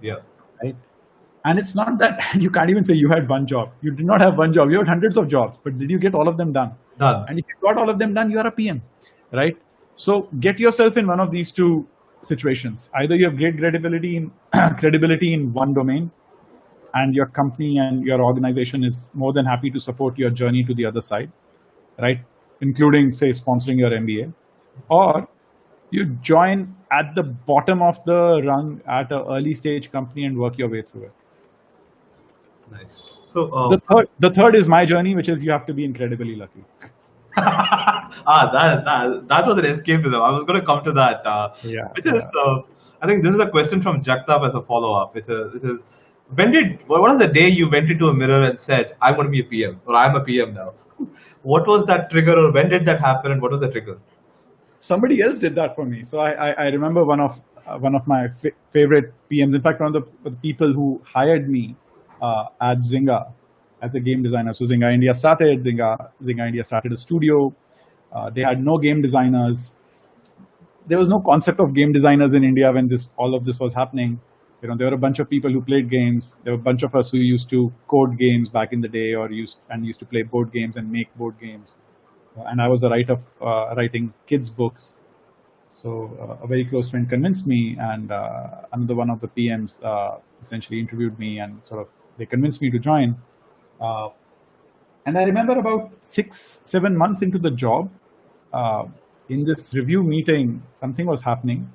Yeah. Right? And it's not that you can't even say you had one job. You did not have one job. You had hundreds of jobs, but did you get all of them done? Done. And if you got all of them done, you are a PM, right? So get yourself in one of these two situations. Either you have great credibility in one domain, and your company and your organization is more than happy to support your journey to the other side, right? Including, say, sponsoring your MBA, or you join at the bottom of the rung at an early stage company and work your way through it. Nice. So The third is my journey, which is you have to be incredibly lucky. that was an escapism. I was going to come to that. I think this is a question from Jagtap as a follow-up. It is what was the day you went into a mirror and said, "I'm going to be a PM," or "I'm a PM now"? What was that trigger, or when did that happen, and what was the trigger? Somebody else did that for me. So I remember one of my favorite PMs. In fact, one of the people who hired me at Zynga as a game designer. So Zynga India started. Zynga India started a studio. They had no game designers. There was no concept of game designers in India when all of this was happening. There were a bunch of people who played games. There were a bunch of us who used to code games back in the day, or used to play board games and make board games. And I was a writer of writing kids' books. So a very close friend convinced me, and another one of the PMs essentially interviewed me, and they convinced me to join. And I remember about 6-7 months into the job, in this review meeting, something was happening,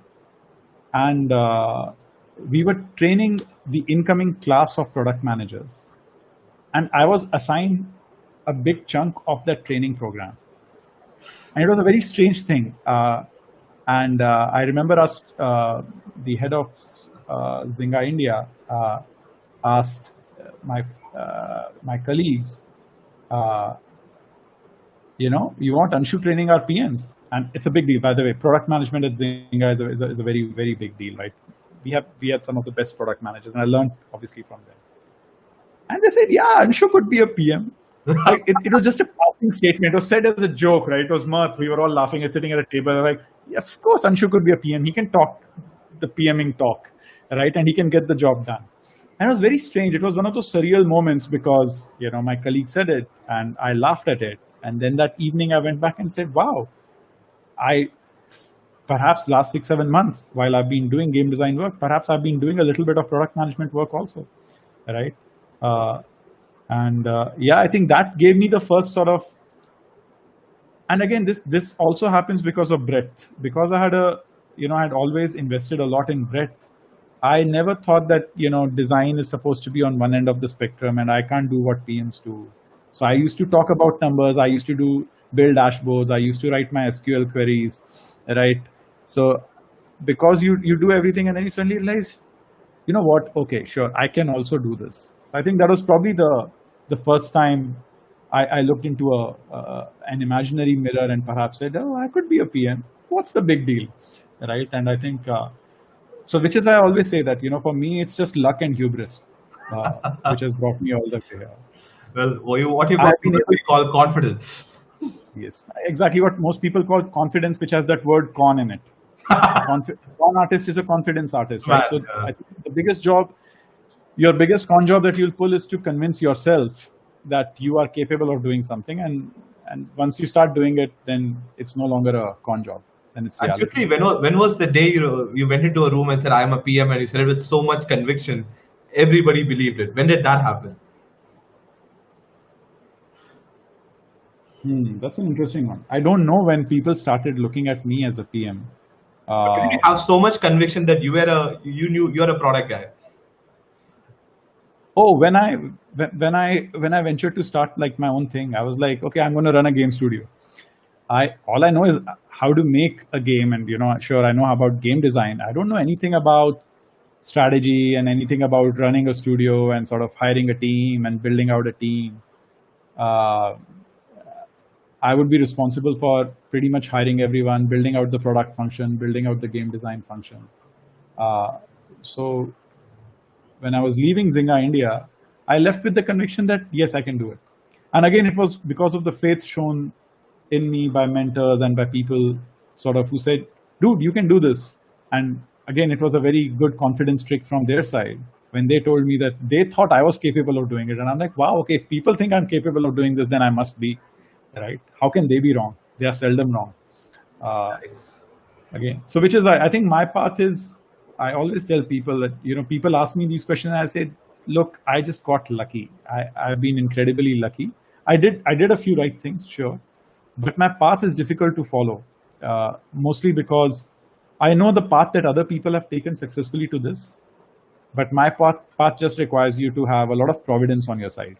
and we were training the incoming class of product managers, and I was assigned a big chunk of that training program. And it was a very strange thing. And I remember the head of Zynga India asked my colleagues, you want Anshu training our PMs? And it's a big deal, by the way. Product management at Zynga is a very, very big deal, right? We had some of the best product managers, and I learned obviously from them. And they said, yeah, Anshu could be a PM. It was just a passing statement. It was said as a joke, right? It was mirth. We were all laughing and sitting at a table. Like, yeah, of course, Anshu could be a PM. He can talk the PMing talk, right? And he can get the job done. And it was very strange. It was one of those surreal moments because, my colleague said it and I laughed at it. And then that evening I went back and said, wow, perhaps last 6-7 months while I've been doing game design work, perhaps I've been doing a little bit of product management work also, right? I think that gave me the first sort of, and again, this also happens because of breadth. Because I had always invested a lot in breadth. I never thought that, design is supposed to be on one end of the spectrum and I can't do what PMs do. So I used to talk about numbers. I used to build dashboards. I used to write my SQL queries, right? So because you do everything and then you suddenly realize, you know what? Okay, sure, I can also do this. So I think that was probably the first time I looked into an imaginary mirror and perhaps said, oh, I could be a PM. What's the big deal, right? And I think, so which is why I always say that, for me, it's just luck and hubris, which has brought me all the way here. Well, what you call confidence. Yes, exactly what most people call confidence, which has that word con in it. Con artist is a confidence artist, right? So I think the biggest job, your biggest con job that you'll pull is to convince yourself that you are capable of doing something. And once you start doing it, then it's no longer a con job. Then it's reality. Quickly, when was the day you went into a room and said, I'm a PM, and you said it with so much conviction, everybody believed it? When did that happen? That's an interesting one. I don't know when people started looking at me as a PM. Did you have so much conviction that you knew you're a product guy? Oh, when I ventured to start like my own thing, I was like, okay, I'm going to run a game studio. All I know is how to make a game, and sure, I know about game design. I don't know anything about strategy and anything about running a studio and sort of hiring a team and building out a team. Uh, I would be responsible for pretty much hiring everyone, building out the product function, building out the game design function. So when I was leaving Zynga India, I left with the conviction that yes, I can do it. And again, it was because of the faith shown in me by mentors and by people sort of who said, dude, you can do this. And again, it was a very good confidence trick from their side when they told me that they thought I was capable of doing it. And I'm like, wow, okay, if people think I'm capable of doing this, then I must be, right? How can they be wrong? They are seldom wrong. Nice. Again, so which is, I think my path is, I always tell people that, people ask me these questions and I say, look, I just got lucky. I've been incredibly lucky. I did a few right things, sure, but my path is difficult to follow, mostly because I know the path that other people have taken successfully to this, but my path just requires you to have a lot of providence on your side.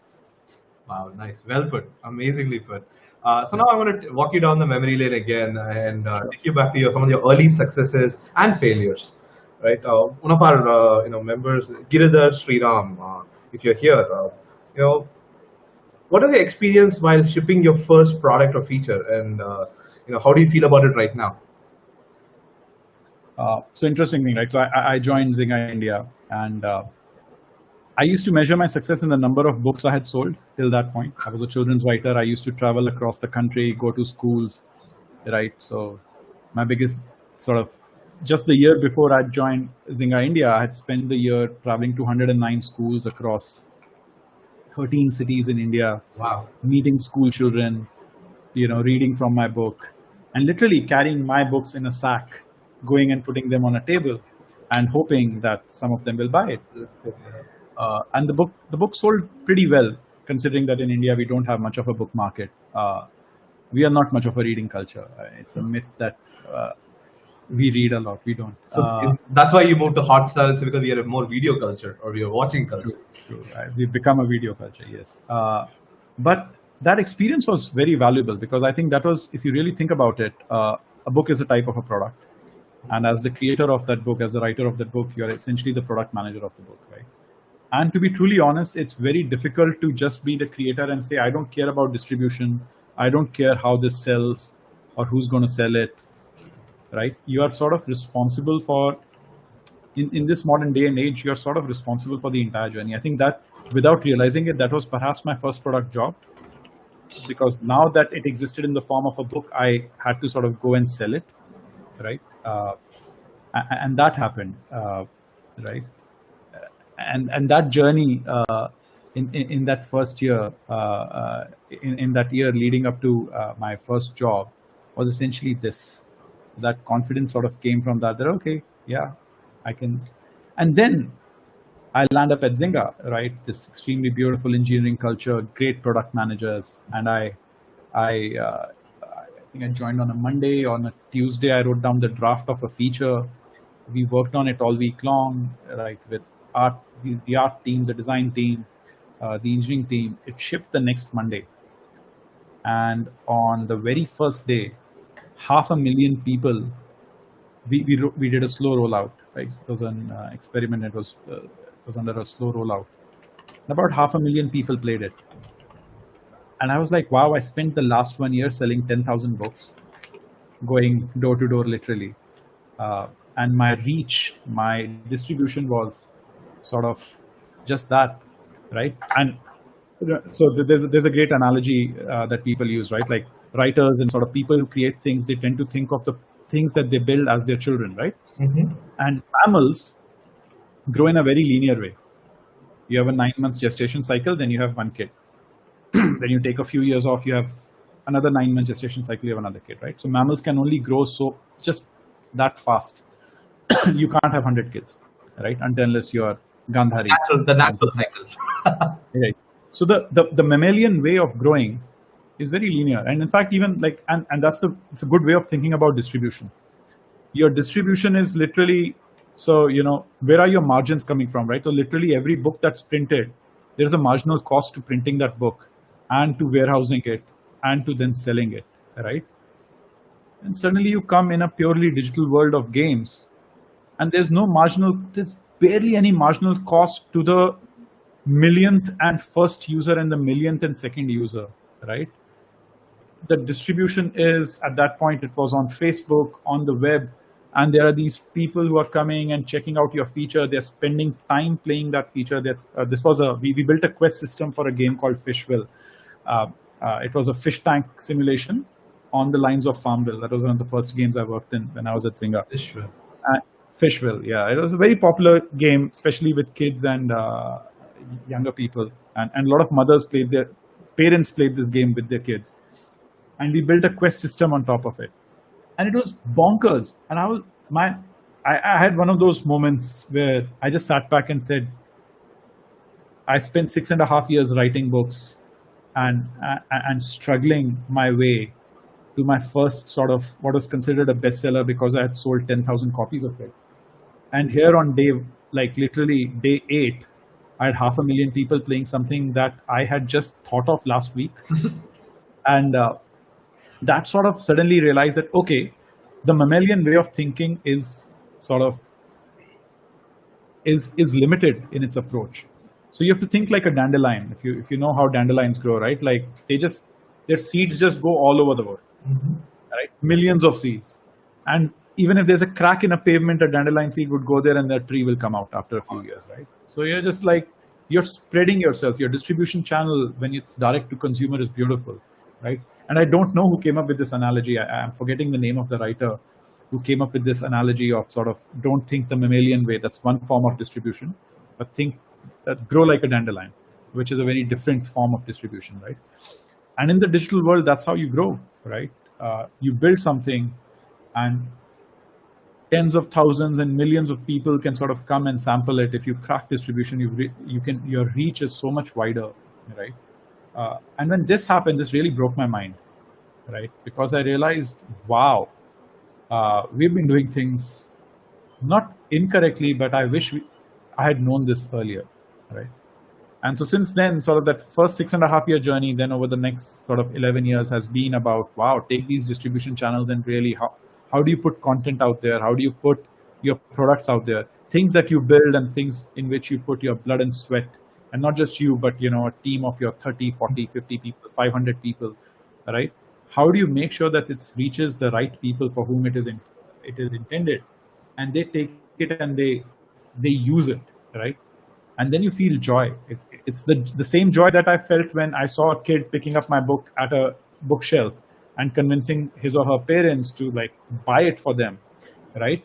Wow, nice. Well put. Amazingly put. So now I want to walk you down the memory lane again and take you back to some of your early successes and failures. Right. One of our members, Giridhar Sriram, if you're here, what was your experience while shipping your first product or feature, and how do you feel about it right now? So interesting thing, right? So I joined Zynga India, and I used to measure my success in the number of books I had sold till that point. I was a children's writer. I used to travel across the country, go to schools, right? So my biggest sort of, just the year before I joined Zynga India, I had spent the year traveling to 109 schools across 13 cities in India. Wow. Meeting school children, reading from my book, and literally carrying my books in a sack, going and putting them on a table and hoping that some of them will buy it. And the book sold pretty well, considering that in India we don't have much of a book market. We are not much of a reading culture. It's a myth that we read a lot. We don't. So that's why you moved to Hotstar. It's because we are a more video culture, or we are watching culture. True. We've become a video culture, yes. But that experience was very valuable because I think that was, if you really think about it, a book is a type of a product. And as the creator of that book, as the writer of that book, you're essentially the product manager of the book, right? And to be truly honest, it's very difficult to just be the creator and say, I don't care about distribution. I don't care how this sells or who's going to sell it, right? You are sort of responsible for, in this modern day and age, you're sort of responsible for the entire journey. I think that without realizing it, that was perhaps my first product job, because now that it existed in the form of a book, I had to sort of go and sell it, right? And that happened, right? And that journey in that first year, in that year leading up to my first job, was essentially this. That confidence sort of came from that okay, yeah, I can. And then I land up at Zynga, right? This extremely beautiful engineering culture, great product managers, and I think I joined on a Monday. On a Tuesday, I wrote down the draft of a feature. We worked on it all week long, right? With the art team, the design team, the engineering team. It shipped the next Monday, and on the very first day, 500,000 people. We did a slow rollout. Right? It was an experiment. It was under a slow rollout. And about 500,000 people played it. And I was like, wow, I spent the last 1 year selling 10,000 books, going door to door, literally. And my reach, my distribution was sort of just that, right? And so there's a great analogy that people use, right? Like writers and sort of people who create things, they tend to think of the things that they build as their children, right? Mm-hmm. And mammals grow in a very linear way. You have a 9-month gestation cycle, then you have one kid. Then you take a few years off, you have another 9-month gestation cycle, you have another kid, right? So mammals can only grow so just that fast. You can't have 100 kids, right? Unless you're Gandhari. The natural cycle. Right. So the mammalian way of growing is very linear. And in fact, even like, and it's a good way of thinking about distribution. Your distribution is literally, so, where are your margins coming from, right? So literally every book that's printed there's a marginal cost to printing that book and to warehousing it and to then selling it, right? And suddenly you come in a purely digital world of games, and there's barely any marginal cost to the millionth and first user and the millionth and second user, right? The distribution is, at that point, it was on Facebook, on the web, and there are these people who are coming and checking out your feature. They're spending time playing that feature. We built a quest system for a game called Fishville. It was a fish tank simulation on the lines of Farmville. That was one of the first games I worked in when I was at Singa. Fishville. Fishville, yeah. It was a very popular game, especially with kids and younger people. And a lot of parents played this game with their kids. And we built a quest system on top of it. And it was bonkers. And I had one of those moments where I just sat back and said, I spent 6.5 years writing books and struggling my way to my first sort of what was considered a bestseller because I had sold 10,000 copies of it. And here on literally day 8, I had 500,000 people playing something that I had just thought of last week. And that sort of suddenly realized that, okay, the mammalian way of thinking is sort of is limited in its approach. So you have to think like a dandelion. If you know how dandelions grow, right? Like their seeds just go all over the world, right? Millions of seeds. And even if there's a crack in a pavement, a dandelion seed would go there and that tree will come out after a few years, right? So you're just like, you're spreading yourself. Your distribution channel, when it's direct to consumer, is beautiful, right? And I don't know who came up with this analogy. I'm forgetting the name of the writer who came up with this analogy of sort of don't think the mammalian way. That's one form of distribution, but grow like a dandelion, which is a very different form of distribution, right? And in the digital world, that's how you grow, right? You build something, and tens of thousands and millions of people can sort of come and sample it. If you crack distribution, your reach is so much wider, right? And when this happened, this really broke my mind, right? Because I realized, wow, we've been doing things not incorrectly, but I wish I had known this earlier, right? And so since then, sort of that first 6.5-year journey, then over the next sort of 11 years has been about, wow, take these distribution channels and really how do you put content out there? How do you put your products out there? Things that you build and things in which you put your blood and sweat. And not just you, but a team of your 30, 40, 50 people, 500 people, right? How do you make sure that it reaches the right people for whom it is intended, and they take it and they use it, right? And then you feel joy. It's the same joy that I felt when I saw a kid picking up my book at a bookshelf and convincing his or her parents to buy it for them, right?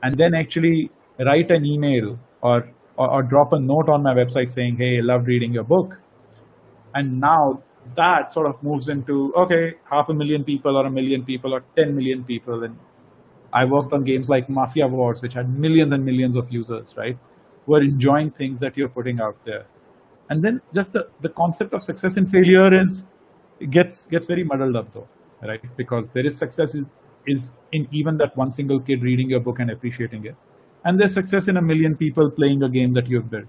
And then actually write an email or drop a note on my website saying, hey, I loved reading your book. And now that sort of moves into, okay, 500,000 people or 1 million people or 10 million people. And I worked on games like Mafia Wars, which had millions and millions of users, right? Who are enjoying things that you're putting out there. And then just the concept of success and failure gets very muddled up though, right? Because there is success is in even that one single kid reading your book and appreciating it. And there's success in 1 million people playing a game that you've built.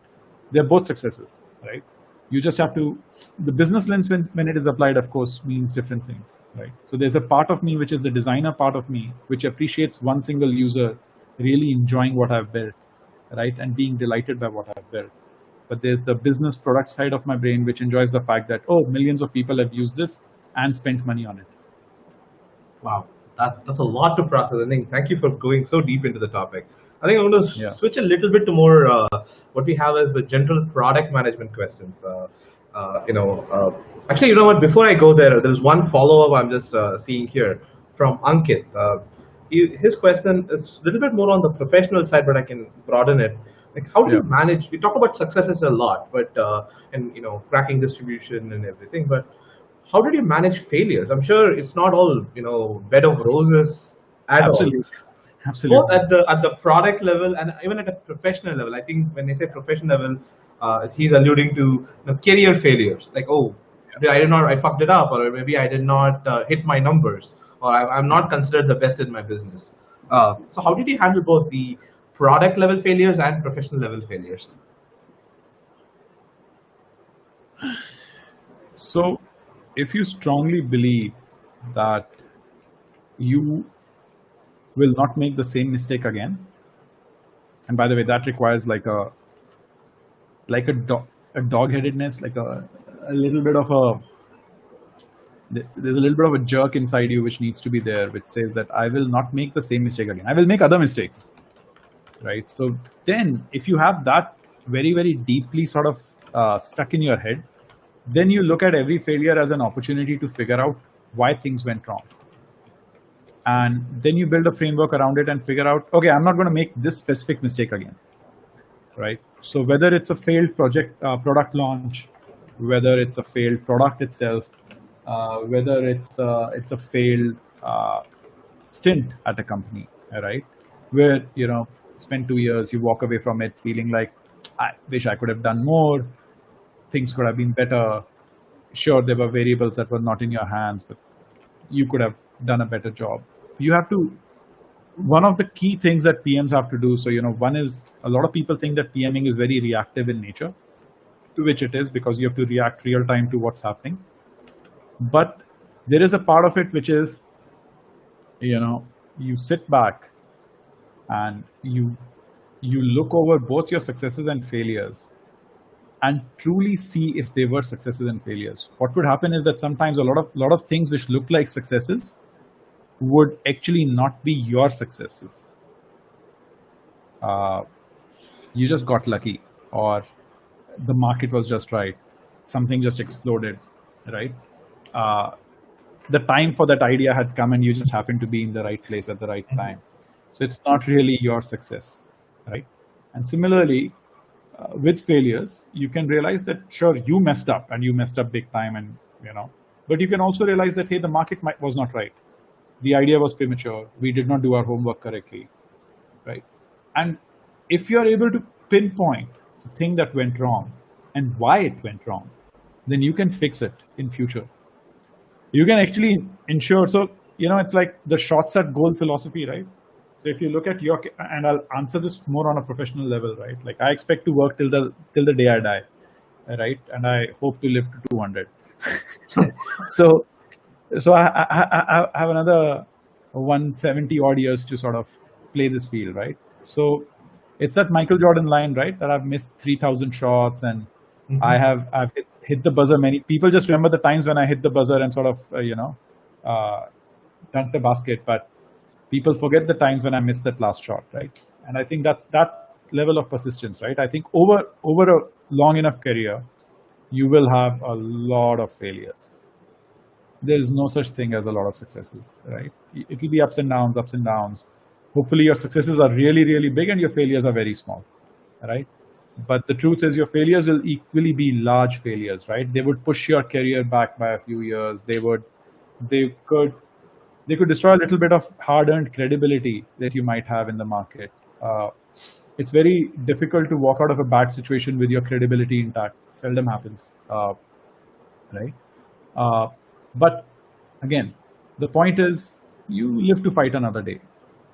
They're both successes, right? You just have to, the business lens when it is applied, of course, means different things, right? So there's a part of me, which is the designer part of me, which appreciates one single user really enjoying what I've built, right? And being delighted by what I've built. But there's the business product side of my brain, which enjoys the fact that, oh, millions of people have used this and spent money on it. Wow, that's a lot to process. I think thank you for going so deep into the topic. I think I'm going to switch a little bit to more what we have as the general product management questions. Actually, you know what? Before I go there's one follow-up I'm just seeing here from Ankit. His question is a little bit more on the professional side, but I can broaden it. Like, how do you manage? We talk about successes a lot, but and cracking distribution and everything. But how did you manage failures? I'm sure it's not all bed of roses at all. Absolutely. Both at the product level and even at a professional level. I think when they say professional level, he's alluding to career failures. Like, I fucked it up, or maybe I did not hit my numbers, or I'm not considered the best in my business. So how did you handle both the product level failures and professional level failures? So, if you strongly believe that you will not make the same mistake again, and by the way, that requires like a dog-headedness, like a little bit of there's a little bit of a jerk inside you which needs to be there, which says that I will not make the same mistake again. I will make other mistakes, right? So then, if you have that very, very deeply sort of stuck in your head, then you look at every failure as an opportunity to figure out why things went wrong. And then you build a framework around it and figure out, okay, I'm not going to make this specific mistake again, right? So whether it's a failed product launch, whether it's a failed product itself, whether it's a failed stint at a company, right? Where, spend 2 years, you walk away from it feeling like, I wish I could have done more. Things could have been better. Sure, there were variables that were not in your hands, but you could have done a better job. You have to, one of the key things that PMs have to do, so, one is, a lot of people think that PMing is very reactive in nature, to which it is, because you have to react real time to what's happening. But there is a part of it which is, you sit back and you look over both your successes and failures and truly see if they were successes and failures. What would happen is that sometimes a lot of things which look like successes would actually not be your successes. You just got lucky, or the market was just right. Something just exploded, right? The time for that idea had come and you just happened to be in the right place at the right time. So it's not really your success, right? And similarly, with failures, you can realize that, sure, you messed up and you messed up big time, and but you can also realize that, hey, the market was not right. The idea was premature. We did not do our homework correctly, right? And if you're able to pinpoint the thing that went wrong and why it went wrong, then you can fix it in future. You can actually ensure. So, it's like the shots at goal philosophy, right? So if you look at and I'll answer this more on a professional level, right? Like, I expect to work till the day I die, right? And I hope to live to 200. So I have another 170 odd years to sort of play this field, right? So it's that Michael Jordan line, right? That I've missed 3,000 shots and I've hit the buzzer. Many people just remember the times when I hit the buzzer and sort of dunked the basket, but people forget the times when I missed that last shot, right? And I think that's that level of persistence, right? I think over a long enough career, you will have a lot of failures. There is no such thing as a lot of successes, right? It will be ups and downs, ups and downs. Hopefully your successes are really, really big and your failures are very small, right? But the truth is your failures will equally be large failures, right? They would push your career back by a few years. They could destroy a little bit of hard-earned credibility that you might have in the market. It's very difficult to walk out of a bad situation with your credibility intact. Seldom happens, right? But again, the point is you live to fight another day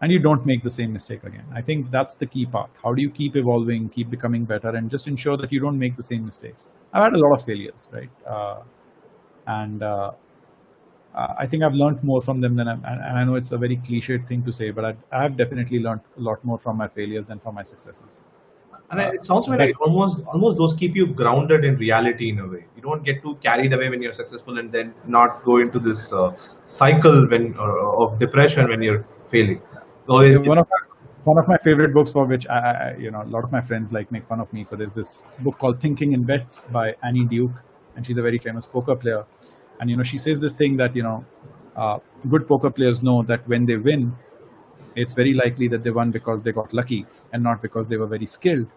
and you don't make the same mistake again. I think that's the key part. How do you keep evolving, keep becoming better, and just ensure that you don't make the same mistakes? I've had a lot of failures, right? I think I've learned more from them and I know it's a very cliched thing to say, but I have definitely learned a lot more from my failures than from my successes. And it sounds like almost those keep you grounded in reality in a way. You don't get too carried away when you're successful and then not go into this cycle of depression when you're failing. So one of my favorite books, for which a lot of my friends make fun of me. So there's this book called Thinking in Bets by Annie Duke, and she's a very famous poker player. And she says this thing that good poker players know that when they win, it's very likely that they won because they got lucky and not because they were very skilled.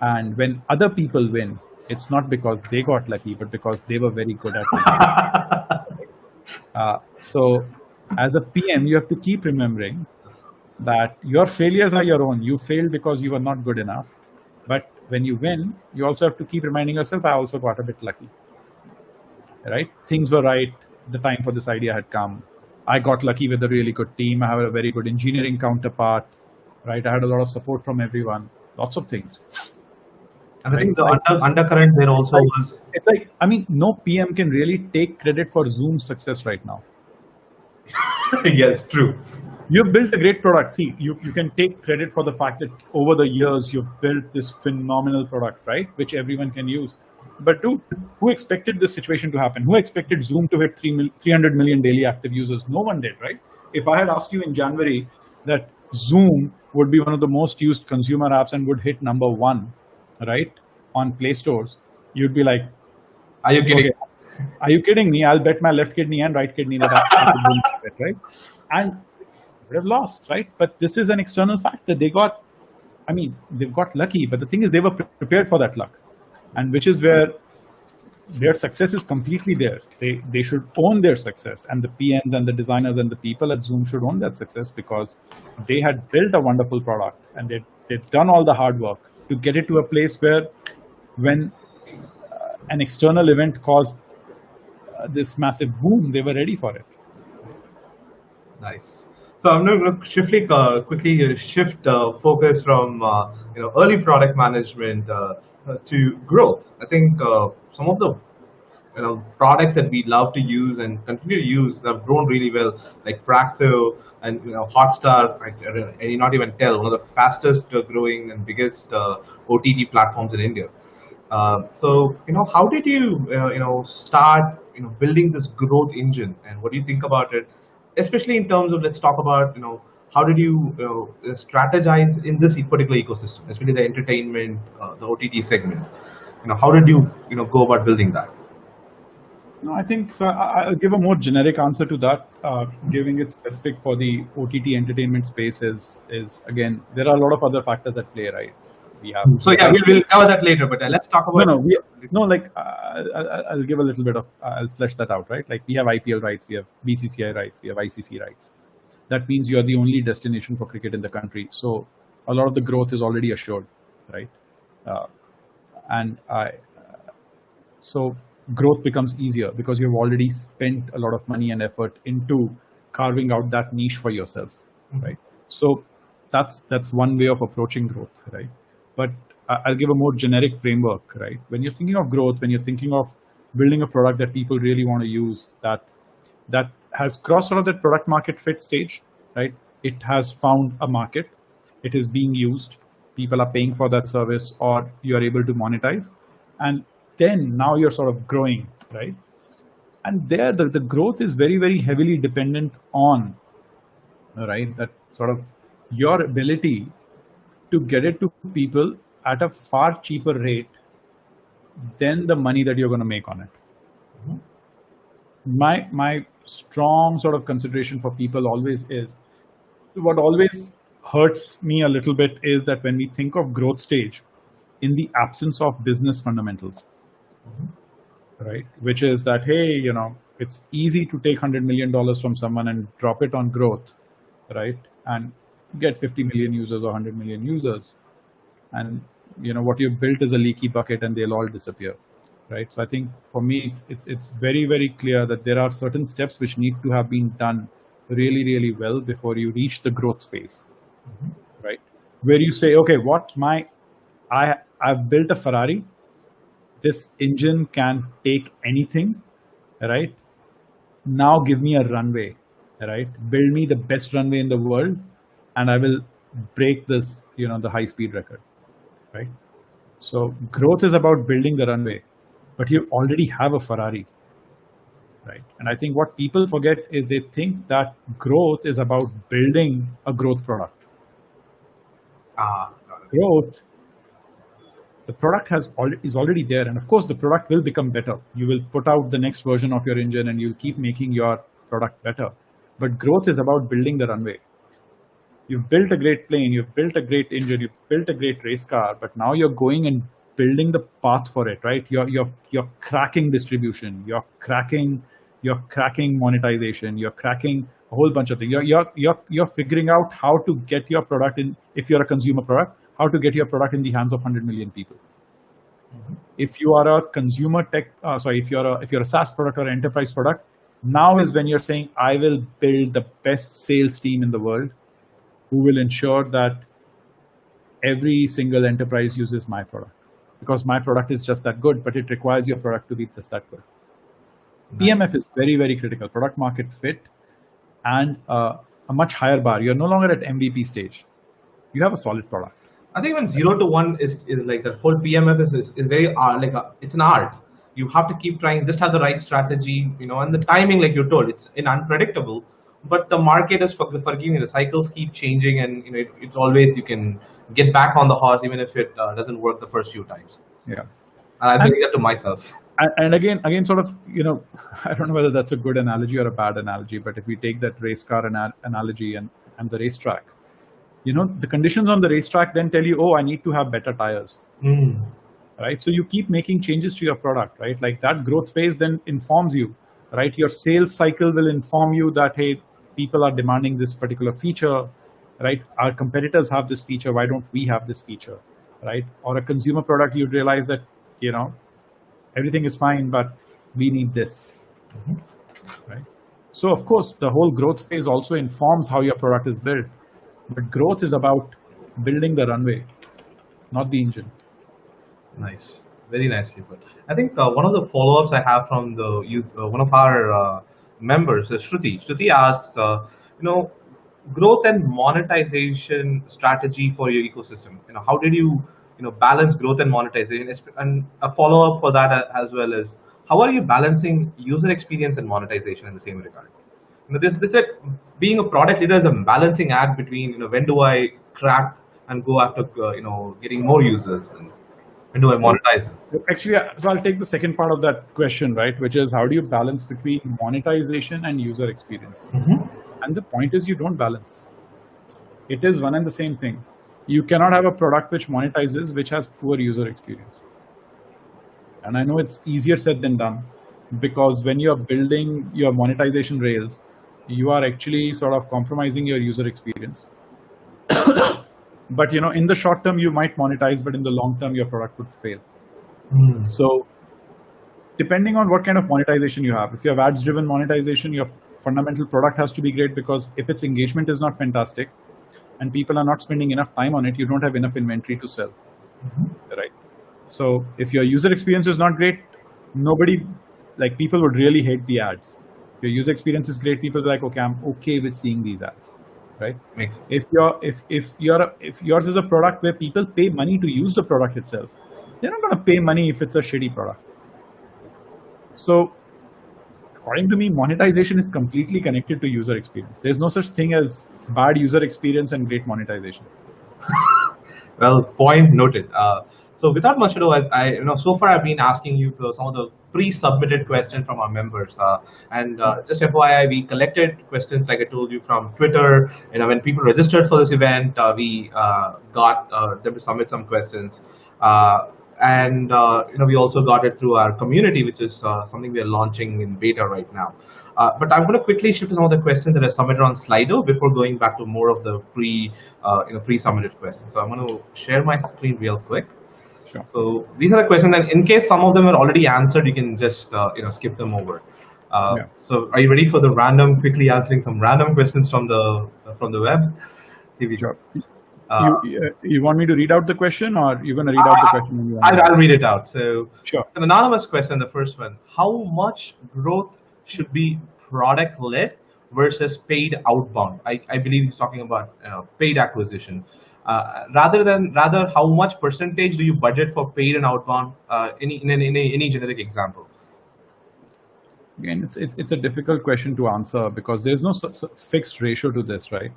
And when other people win, it's not because they got lucky, but because they were very good at it. So as a PM, you have to keep remembering that your failures are your own. You failed because you were not good enough. But when you win, you also have to keep reminding yourself, I also got a bit lucky. Right? Things were right. The time for this idea had come. I got lucky with a really good team. I have a very good engineering counterpart. Right? I had a lot of support from everyone. Lots of things. And I right? think the undercurrent there also was. It's like, I mean, no PM can really take credit for Zoom's success right now. Yes, true. You've built a great product. See, you can take credit for the fact that over the years you've built this phenomenal product, right? Which everyone can use. But dude, who expected this situation to happen? Who expected Zoom to hit 300 million daily active users? No one did, right? If I had asked you in January that Zoom would be one of the most used consumer apps and would hit number one, right, on Play stores, you'd be like, Are you kidding? okay, are you kidding me? I'll bet my left kidney and right kidney that I could win that bet, right? And would have lost, right? But this is an external factor. They've got lucky, but the thing is they were prepared for that luck. And which is where their success is completely theirs. They should own their success, and the PMs and the designers and the people at Zoom should own that success because they had built a wonderful product and they've done all the hard work to get it to a place where when an external event caused this massive boom, they were ready for it. Nice. So I'm going to quickly shift focus from early product management to growth. I think some of the products that we love to use and continue to use have grown really well, like Fracto and Hotstar. I need not even tell, one of the fastest growing and biggest OTT platforms in India. So how did you start building this growth engine, and what do you think about it? Especially in terms of, let's talk about, how did you strategize in this particular ecosystem, especially the entertainment, the OTT segment? How did you, go about building that? No, I think so. I'll give a more generic answer to that. Giving it specific for the OTT entertainment space is again, there are a lot of other factors at play, right? We'll cover that later, but let's talk about. I'll give a little bit of, I'll flesh that out, right? Like we have IPL rights, we have BCCI rights, we have ICC rights. That means you're the only destination for cricket in the country. So a lot of the growth is already assured, right? So growth becomes easier because you've already spent a lot of money and effort into carving out that niche for yourself, right? So that's one way of approaching growth, right? But I'll give a more generic framework, right? When you're thinking of growth, when you're thinking of building a product that people really want to use, that has crossed sort of that product market fit stage, right? It has found a market, it is being used, people are paying for that service, or you are able to monetize. And then now you're sort of growing, right? And there the growth is very, very heavily dependent on, right, that sort of your ability to get it to people at a far cheaper rate than the money that you're going to make on it. My strong sort of consideration for people always is, what always hurts me a little bit is that when we think of growth stage in the absence of business fundamentals, right? Which is that, hey, it's easy to take $100 million from someone and drop it on growth, right? And get 50 million users or 100 million users. And what you've built is a leaky bucket and they'll all disappear, right? So I think for me, it's very, very clear that there are certain steps which need to have been done really, really well before you reach the growth phase, right? Where you say, okay, I've built a Ferrari. This engine can take anything, right? Now give me a runway, right? Build me the best runway in the world, and I will break this, the high speed record, right? So growth is about building the runway, but you already have a Ferrari, right? And I think what people forget is they think that growth is about building a growth product. Growth, the product is already there, and of course the product will become better. You will put out the next version of your engine and you'll keep making your product better. But growth is about building the runway. You've built a great plane, you've built a great engine, you've built a great race car, but now you're going and building the path for it, right? You're cracking distribution, you're cracking monetization, you're cracking a whole bunch of things. You're figuring out how to get your product in, if you're a consumer product, how to get your product in the hands of 100 million people. If you are a consumer tech, if you're a SaaS product or enterprise product, now is when you're saying, I will build the best sales team in the world who will ensure that every single enterprise uses my product. because my product is just that good, but it requires your product to be just that good. PMF is very, very critical. Product market fit and a much higher bar. You're no longer at MVP stage. You have a solid product. I think when 0 to 1 is like the whole PMF is very it's an art. You have to keep trying, just have the right strategy, and the timing, like you told, it's unpredictable. But the market is forgiving. The cycles keep changing, and it's always, you can get back on the horse even if it doesn't work the first few times. Yeah, and I'm doing that to myself. And again, sort of, I don't know whether that's a good analogy or a bad analogy, but if we take that race car analogy and the racetrack, the conditions on the racetrack then tell you, oh, I need to have better tires. Right? So you keep making changes to your product, right? Like that growth phase then informs you, right? Your sales cycle will inform you that, hey, people are demanding this particular feature, right? Our competitors have this feature. Why don't we have this feature, right? Or a consumer product, you'd realize that, everything is fine, but we need this, right? So of course, the whole growth phase also informs how your product is built. But growth is about building the runway, not the engine. Nice, very nicely put. I think one of the follow-ups I have from the one of our members, Shruti. Shruti asks, growth and monetization strategy for your ecosystem. How did you balance growth and monetization? And a follow-up for that as well is, how are you balancing user experience and monetization in the same regard? This like being a product leader is a balancing act between when do I crack and go after getting more users, and when do I monetize them? Actually, so I'll take the second part of that question, right, which is how do you balance between monetization and user experience? And the point is, you don't balance. It is one and the same thing. You cannot have a product which monetizes which has poor user experience. And I know it's easier said than done, because when you're building your monetization rails, you are actually sort of compromising your user experience. But in the short term you might monetize, but in the long term your product would fail. So depending on what kind of monetization you have, if you have ads driven monetization, your fundamental product has to be great, because if its engagement is not fantastic and people are not spending enough time on it, you don't have enough inventory to sell. Right? So if your user experience is not great, people would really hate the ads. If your user experience is great, people are like, okay, I'm okay with seeing these ads, right? Makes sense. If yours is a product where people pay money to use the product itself, they're not going to pay money if it's a shitty product. So according to me, monetization is completely connected to user experience. There's no such thing as bad user experience and great monetization. Well, point noted. So without much ado, I so far I've been asking you some of the pre-submitted questions from our members, and just FYI, we collected questions, like I told you, from Twitter. When people registered for this event, we got them to submit some questions, and we also got it through our community, which is something we are launching in beta right now. But I'm going to quickly shift to some of the questions that are submitted on Slido before going back to more of the pre-submitted questions. So I'm going to share my screen real quick. Sure. So these are the questions, and in case some of them are already answered, you can just skip them over. Yeah. So are you ready for the quickly answering some random questions from the web? Sure. You want me to read out the question, or you're going to read out the question? I'll read it out. So sure. It's an anonymous question, the first one. How much growth should be product-led versus paid outbound? I believe he's talking about paid acquisition. Rather, how much percentage do you budget for paid and outbound? Any generic example? Again, it's a difficult question to answer, because there's no fixed ratio to this, right?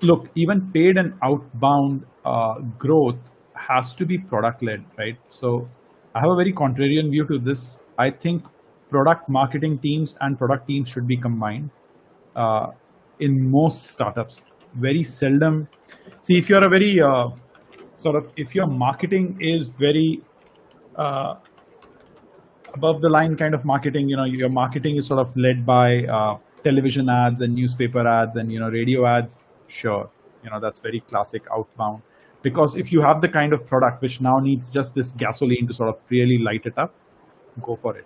Look, even paid and outbound growth has to be product-led, right? So I have a very contrarian view to this. I think product marketing teams and product teams should be combined in most startups. Very seldom. See, if you're a very if your marketing is very above the line kind of marketing, your marketing is sort of led by television ads and newspaper ads and radio ads. Sure, that's very classic outbound. Because if you have the kind of product which now needs just this gasoline to sort of really light it up, go for it.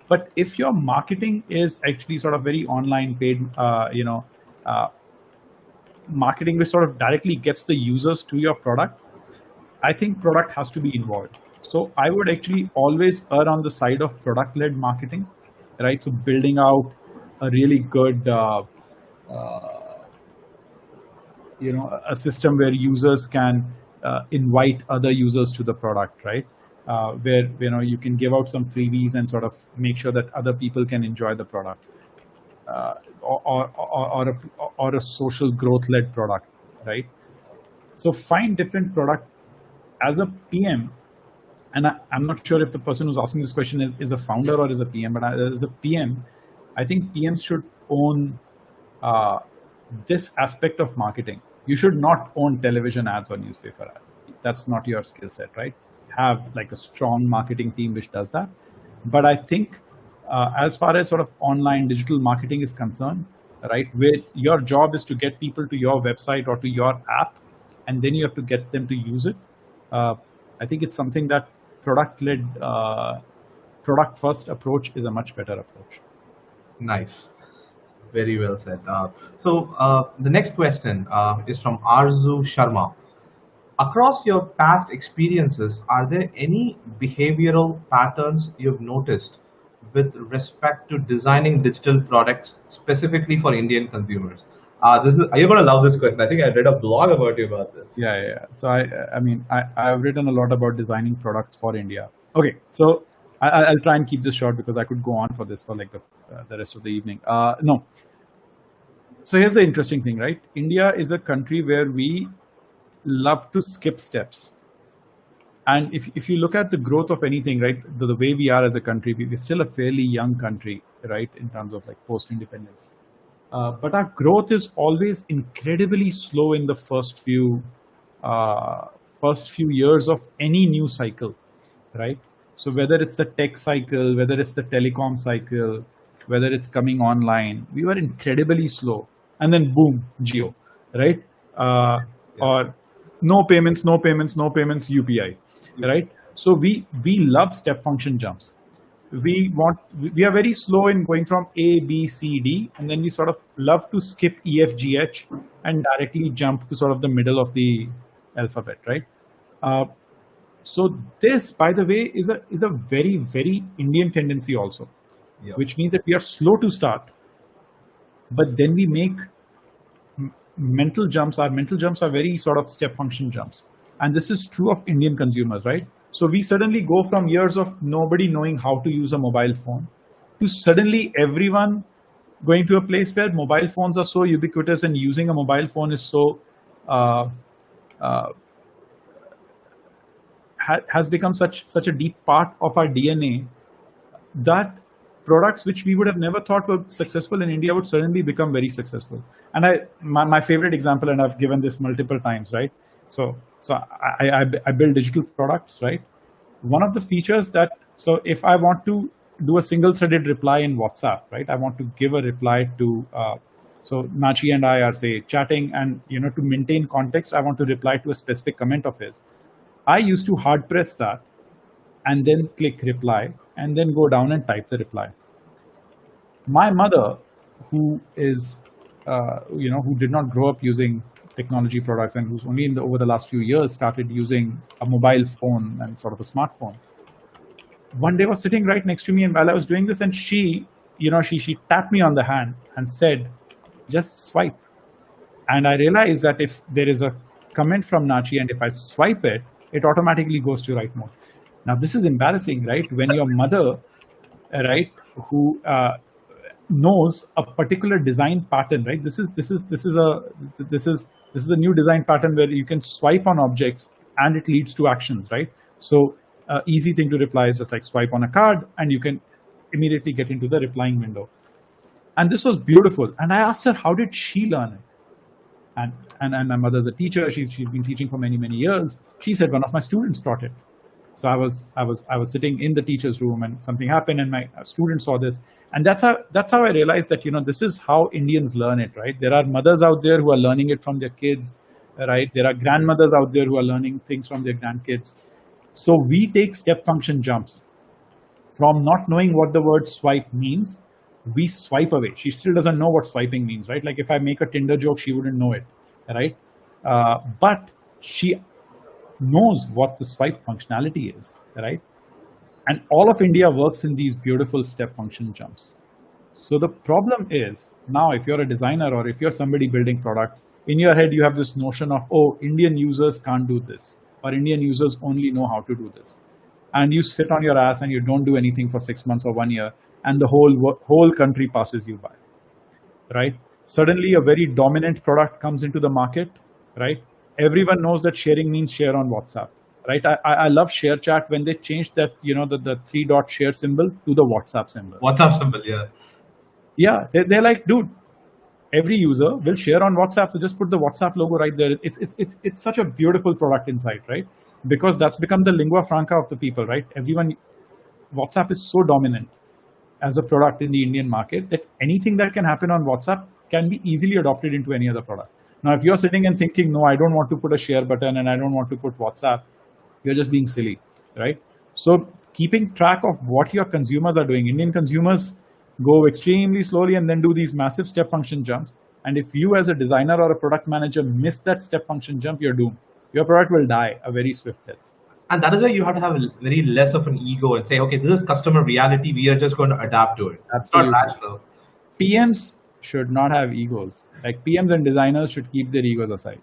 But if your marketing is actually sort of very online paid, marketing which sort of directly gets the users to your product, I think product has to be involved. So I would actually always err on the side of product-led marketing, right? So building out a really good, a system where users can invite other users to the product, right? Where you can give out some freebies and sort of make sure that other people can enjoy the product, or a social growth-led product, right? So find different product as a PM, and I'm not sure if the person who's asking this question is a founder or is a PM, but as a PM, I think PMs should own this aspect of marketing. You should not own television ads or newspaper ads. That's not your skill set, right? Have like a strong marketing team which does that. But I think as far as sort of online digital marketing is concerned, right, where your job is to get people to your website or to your app, and then you have to get them to use it. I think it's something that product-led, product-first approach is a much better approach. Nice. Very well said. So the next question is from Arzu Sharma. Across your past experiences, are there any behavioral patterns you've noticed with respect to designing digital products specifically for Indian consumers? You're going to love this question. I think I read a blog about you about this. Yeah. So I've written a lot about designing products for India. Okay, so I'll try and keep this short because I could go on for this for like the rest of the evening. No. So here's the interesting thing, right? India is a country where we love to skip steps. And if you look at the growth of anything, right, the way we are as a country, we're still a fairly young country, right, in terms of like post-independence. But our growth is always incredibly slow in the first few years of any new cycle, right? So whether it's the tech cycle, whether it's the telecom cycle, whether it's coming online, we were incredibly slow. And then boom, Geo, right? Or no payments, UPI, right? So we love step function jumps. We are very slow in going from A, B, C, D, and then we sort of love to skip E, F, G, H and directly jump to sort of the middle of the alphabet, right? So this, by the way, is a very, very Indian tendency also, which means that we are slow to start, but then we make mental jumps. Our mental jumps are very sort of step function jumps. And this is true of Indian consumers, right? So we suddenly go from years of nobody knowing how to use a mobile phone to suddenly everyone going to a place where mobile phones are so ubiquitous and using a mobile phone is so has become such a deep part of our DNA that products which we would have never thought were successful in India would suddenly become very successful. And my favorite example, and I've given this multiple times, right? So I build digital products, right? One of the features so if I want to do a single threaded reply in WhatsApp, right? I want to give a reply to, so Nachi and I are say chatting, and to maintain context, I want to reply to a specific comment of his. I used to hard press that and then click reply and then go down and type the reply. My mother, who is, who did not grow up using technology products and who's only over the last few years started using a mobile phone and sort of a smartphone, one day was sitting right next to me, and while I was doing this, and she tapped me on the hand and said, just swipe. And I realized that if there is a comment from Nachi and if I swipe it, it automatically goes to write mode. Now this is embarrassing, right? When your mother, right, who knows a particular design pattern, right? This is a new design pattern where you can swipe on objects and it leads to actions, right? So easy thing to reply is just like swipe on a card and you can immediately get into the replying window. And this was beautiful. And I asked her, how did she learn it? And my mother's a teacher. She's been teaching for many, many years. She said one of my students taught it. So I was sitting in the teacher's room and something happened and my student saw this. And that's how I realized that, this is how Indians learn it, right? There are mothers out there who are learning it from their kids, right? There are grandmothers out there who are learning things from their grandkids. So we take step function jumps from not knowing what the word swipe means. We swipe away. She still doesn't know what swiping means, right? Like if I make a Tinder joke, she wouldn't know it, right? But she knows what the swipe functionality is, right? And all of India works in these beautiful step function jumps. So the problem is now, if you're a designer or if you're somebody building products, in your head you have this notion of, oh, Indian users can't do this, or Indian users only know how to do this. And you sit on your ass and you don't do anything for 6 months or 1 year, and the whole country passes you by, right? Suddenly a very dominant product comes into the market, right? Everyone knows that sharing means share on WhatsApp, right? I love share chat when they changed that, the 3 dot share symbol to the WhatsApp symbol. WhatsApp symbol, yeah. Yeah, they're like, dude, every user will share on WhatsApp, so just put the WhatsApp logo right there. It's such a beautiful product insight, right? Because that's become the lingua franca of the people, right? WhatsApp is so dominant as a product in the Indian market that anything that can happen on WhatsApp can be easily adopted into any other product. Now, if you're sitting and thinking, no, I don't want to put a share button and I don't want to put WhatsApp, you're just being silly, right? So keeping track of what your consumers are doing. Indian consumers go extremely slowly and then do these massive step function jumps. And if you as a designer or a product manager miss that step function jump, you're doomed. Your product will die a very swift death. And that is why you have to have very less of an ego and say, okay, this is customer reality. We are just going to adapt to it. Absolutely. It's not rational. PMs should not have egos. Like PMs and designers should keep their egos aside,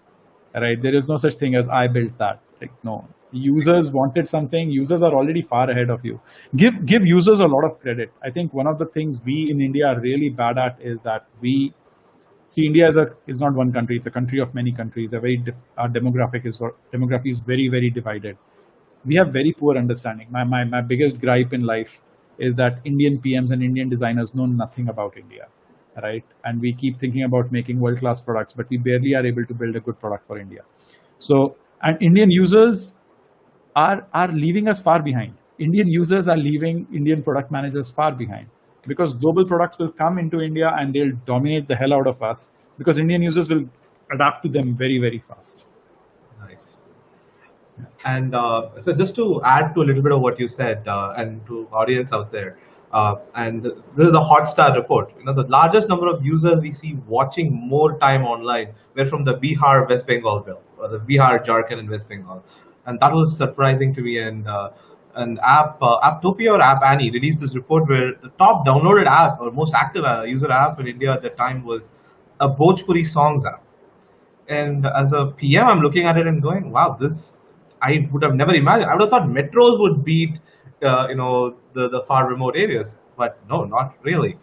right? There is no such thing as I built that. Like, no, users wanted something. Users are already far ahead of you. Give users a lot of credit. I think one of the things we in India are really bad at is that we see India is not one country. It's a country of many countries. Our demography is very, very divided. We have very poor understanding. My biggest gripe in life is that Indian PMs and Indian designers know nothing about India, right? And we keep thinking about making world-class products, but we barely are able to build a good product for India. So, and Indian users are leaving us far behind. Indian users are leaving Indian product managers far behind, because global products will come into India and they'll dominate the hell out of us, because Indian users will adapt to them very, very fast. Nice. And so just to add to a little bit of what you said, and to audience out there, and this is a Hotstar report. The largest number of users we see watching more time online were from the Bihar West Bengal belt, or the Bihar, Jharkhand, and West Bengal, and that was surprising to me. And Apptopia or App Annie released this report where the top downloaded app or most active user app in India at the time was a Bhojpuri songs app. And as a PM, I'm looking at it and going, wow, this I would have never imagined. I would have thought metros would beat, the far remote areas, but no, not really.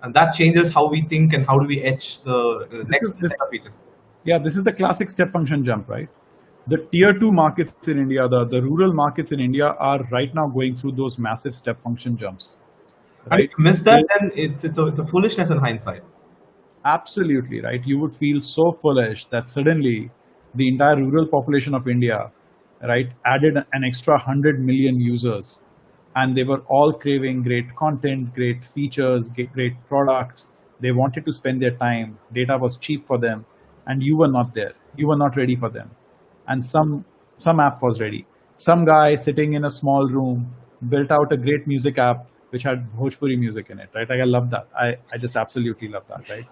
And that changes how we think and how do we etch the next features. Yeah, this is the classic step function jump, right? The tier 2 markets in India, the rural markets in India are right now going through those massive step function jumps. Right? And if you miss that, then it's a foolishness in hindsight. Absolutely, right? You would feel so foolish that suddenly the entire rural population of India, right, added an extra 100 million users, and they were all craving great content, great features, great products. They wanted to spend their time. Data was cheap for them, and you were not there. You were not ready for them. And some app was ready. Some guy sitting in a small room built out a great music app which had Bhojpuri music in it, right? Like, I love that. I just absolutely love that, right?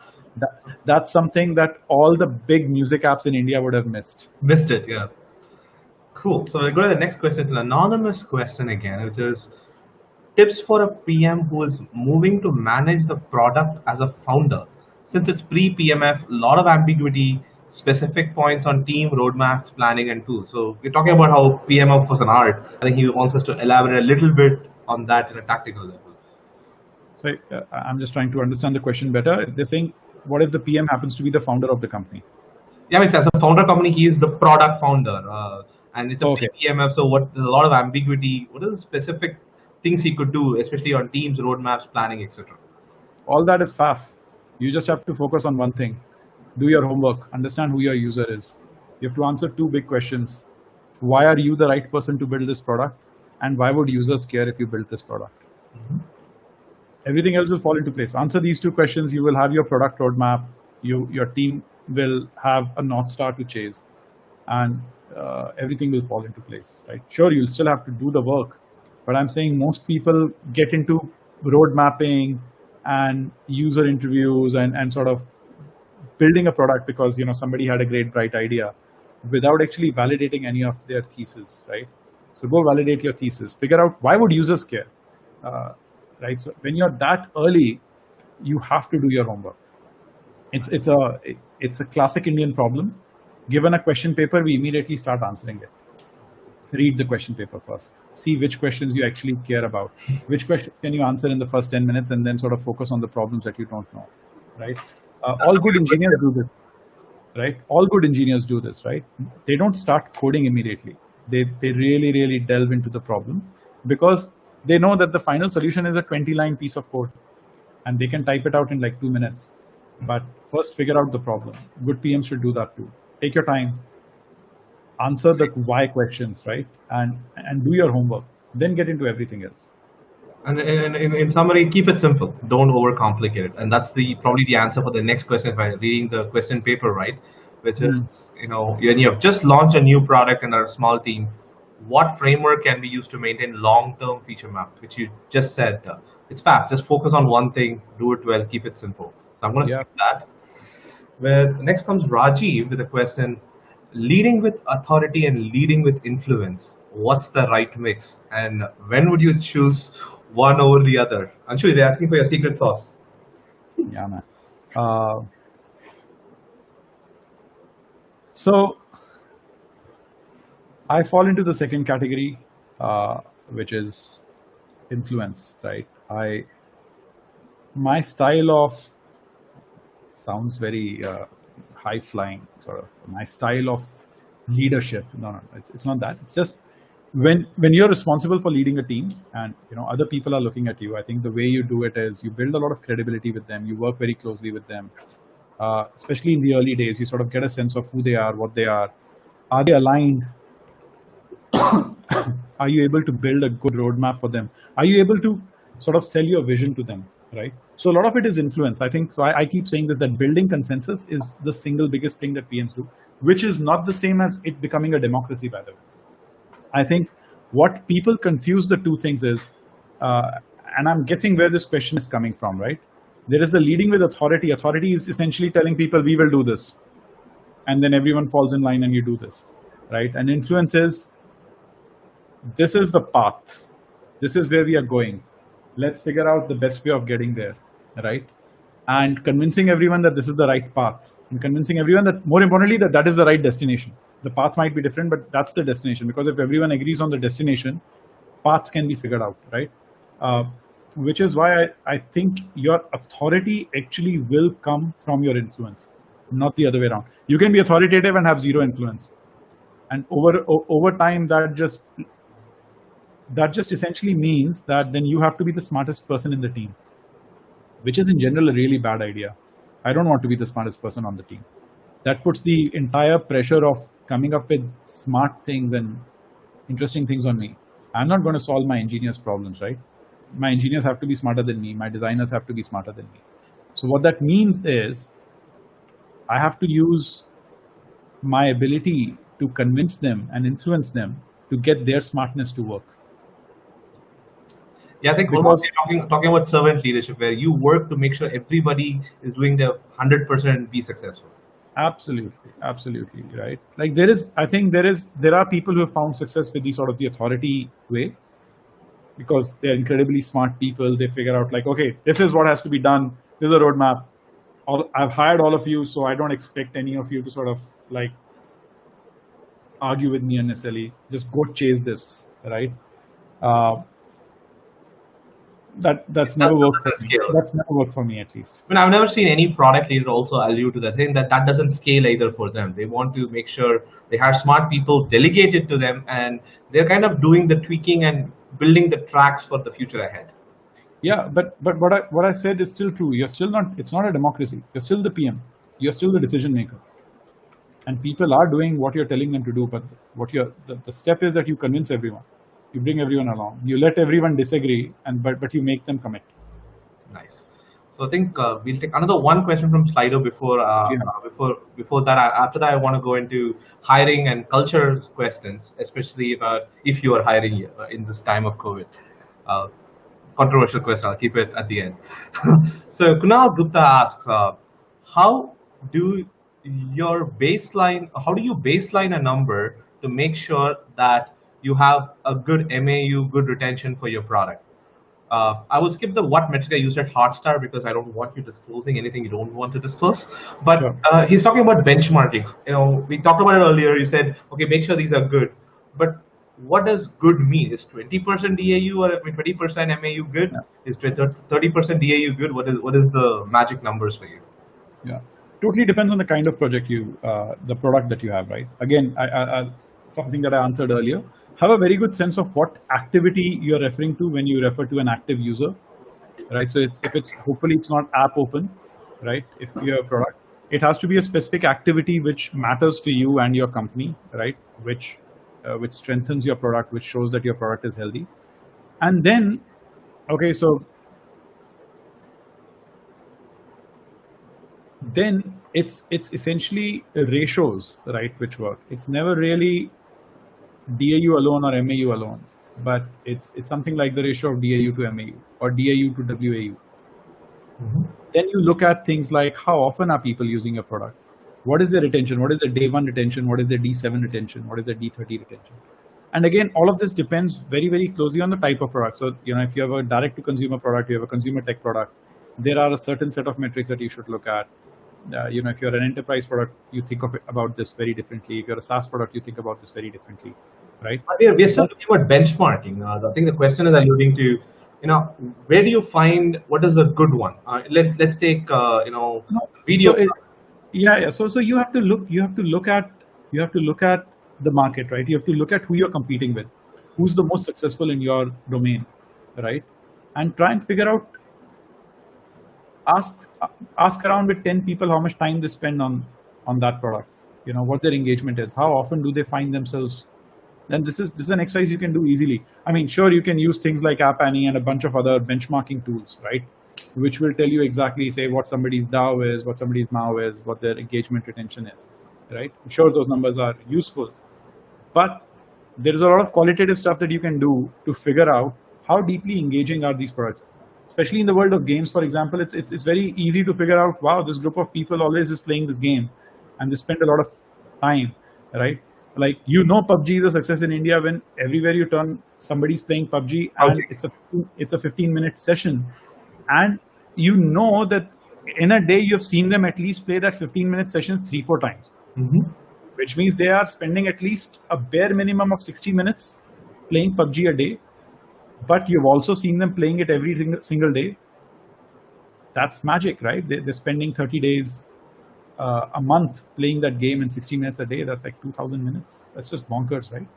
That's something that all the big music apps in India would have missed. Missed it, yeah. Cool. So we'll go to the next question. It's an anonymous question again, which is tips for a PM who is moving to manage the product as a founder. Since it's pre-PMF, a lot of ambiguity, specific points on team, roadmaps, planning, and tools. So we're talking about how PMF was an art. I think he wants us to elaborate a little bit on that in a tactical level. So I'm just trying to understand the question better. They're saying, what if the PM happens to be the founder of the company? Yeah, I mean, as a founder company, he is the product founder. And it's a PMF, so there's a lot of ambiguity. What are the specific things he could do, especially on teams, roadmaps, planning, etc.? All that is faff. You just have to focus on one thing. Do your homework. Understand who your user is. You have to answer 2 big questions. Why are you the right person to build this product? And why would users care if you built this product? Mm-hmm. Everything else will fall into place. Answer these 2 questions. You will have your product roadmap. Your team will have a North Star to chase. And everything will fall into place, right? Sure, you'll still have to do the work, but I'm saying most people get into road mapping and user interviews and sort of building a product because somebody had a great bright idea, without actually validating any of their thesis, right? So go validate your thesis. Figure out why would users care, right? So when you're that early, you have to do your homework. It's a classic Indian problem. Given a question paper, we immediately start answering it. Read the question paper first. See which questions you actually care about. Which questions can you answer in the first 10 minutes, and then sort of focus on the problems that you don't know, right? All good engineers do this, right? All good engineers do this, right? They don't start coding immediately. They really, really delve into the problem because they know that the final solution is a 20-line piece of code and they can type it out in like 2 minutes. But first figure out the problem. Good PMs should do that too. Take your time, answer the why questions, right? And do your homework. Then get into everything else. And in summary, keep it simple. Don't overcomplicate it. And that's probably the answer for the next question if I'm reading the question paper, right? Which is, when you have just launched a new product and are a small team, what framework can be used to maintain long-term feature map? Which you just said. It's fab. Just focus on one thing, do it well, keep it simple. So I'm going to skip that. Where next comes Rajiv with a question: leading with authority and leading with influence. What's the right mix? And when would you choose one over the other? Anshu, they're asking for your secret sauce. Yeah, man. So I fall into the second category, which is influence, right? My style of sounds very high flying, sort of. My style of leadership. No, it's not that. It's just when you're responsible for leading a team and other people are looking at you, I think the way you do it is you build a lot of credibility with them. You work very closely with them, especially in the early days. You sort of get a sense of who they are, what they are. Are they aligned? Are you able to build a good roadmap for them? Are you able to sort of sell your vision to them, right? So a lot of it is influence, I think. So I keep saying this, that building consensus is the single biggest thing that PMs do, which is not the same as it becoming a democracy, by the way. I think what people confuse the two things is, and I'm guessing where this question is coming from, right? There is the leading with authority. Authority is essentially telling people, we will do this. And then everyone falls in line and you do this, right? And influence is, this is the path. This is where we are going. Let's figure out the best way of getting there, right? And convincing everyone that this is the right path. And convincing everyone that, more importantly, that is the right destination. The path might be different, but that's the destination. Because if everyone agrees on the destination, paths can be figured out, right? Which is why I think your authority actually will come from your influence, not the other way around. You can be authoritative and have zero influence. And over time, that just essentially means that then you have to be the smartest person in the team, which is in general a really bad idea. I don't want to be the smartest person on the team. That puts the entire pressure of coming up with smart things and interesting things on me. I'm not going to solve my engineers' problems, right? My engineers have to be smarter than me. My designers have to be smarter than me. So what that means is I have to use my ability to convince them and influence them to get their smartness to work. Yeah, I think almost you're talking about servant leadership, where you work to make sure everybody is doing their 100% and be successful. Absolutely, right? Like there are people who have found success with the authority way, because they're incredibly smart people. They figure out like, okay, this is what has to be done. This is a roadmap. I've hired all of you, so I don't expect any of you to sort of like argue with me unnecessarily. Just go chase this, right? That's never worked for me. That's never worked for me, at least. I mean, I've never seen any product leader also allude to that, saying that doesn't scale either for them. They want to make sure they have smart people delegated to them, and they're kind of doing the tweaking and building the tracks for the future ahead. Yeah, but what I said is still true. You're still not. It's not a democracy. You're still the PM. You're still the decision maker. And people are doing what you're telling them to do. But the step is that you convince everyone. You bring everyone along. You let everyone disagree, but you make them commit. Nice. So I think we'll take another one question from Slido before that. After that, I want to go into hiring and culture questions, especially about if you are hiring in this time of COVID. Controversial question. I'll keep it at the end. So Kunal Gupta asks, how do your baseline, how do you baseline a number to make sure that you have a good MAU, good retention for your product? I will skip the what metric I used at Hotstar because I don't want you disclosing anything you don't want to disclose. But Sure. he's talking about benchmarking. We talked about it earlier. You said, okay, make sure these are good. But what does good mean? Is 20% DAU or 20% MAU good? Yeah. Is 30% DAU good? What is the magic numbers for you? Yeah, totally depends on the kind of project the product that you have, right? Again, something that I answered earlier. Have a very good sense of what activity you are referring to when you refer to an active user, right? So if it's hopefully it's not app open, right? If you have a product, it has to be a specific activity which matters to you and your company, right? Which strengthens your product, which shows that your product is healthy, and then okay, so then it's essentially ratios, right, which work. It's never really DAU alone or MAU alone, but it's something like the ratio of DAU to MAU or DAU to WAU. Then you look at things like how often are people using your product, what is their retention, what is the day 1 retention, what is the D7 retention, what is the D30 retention. And again, all of this depends very, very closely on the type of product. So if you have a direct to consumer product, you have a consumer tech product, there are a certain set of metrics that you should look at. If you're an enterprise product, you think about this very differently. If you're a SaaS product, you think about this very differently, right? We're still talking about benchmarking. I think the question is alluding to, where do you find what is a good one? Let's take, video. So you have to look at the market, right? You have to look at who you're competing with, who's the most successful in your domain, right? And try and figure out, ask around with 10 people how much time they spend on that product, what their engagement is, how often do they find themselves. Then this is an exercise you can do easily. I mean, sure, you can use things like App Annie and a bunch of other benchmarking tools, right, which will tell you exactly, say, what somebody's DAU is, what somebody's MAU is, what their engagement retention is, right? Sure, those numbers are useful, but there is a lot of qualitative stuff that you can do to figure out how deeply engaging are these products. Especially in the world of games, for example, it's very easy to figure out, wow, this group of people always is playing this game, and they spend a lot of time, right? Like, PUBG is a success in India when everywhere you turn, somebody's playing PUBG, and it's a 15-minute session, and that in a day you've seen them at least play that 15-minute sessions 3-4 times, which means they are spending at least a bare minimum of 60 minutes playing PUBG a day. But you've also seen them playing it every single day. That's magic, right? They're spending 30 days a month playing that game in 60 minutes a day. That's like 2,000 minutes. That's just bonkers, right?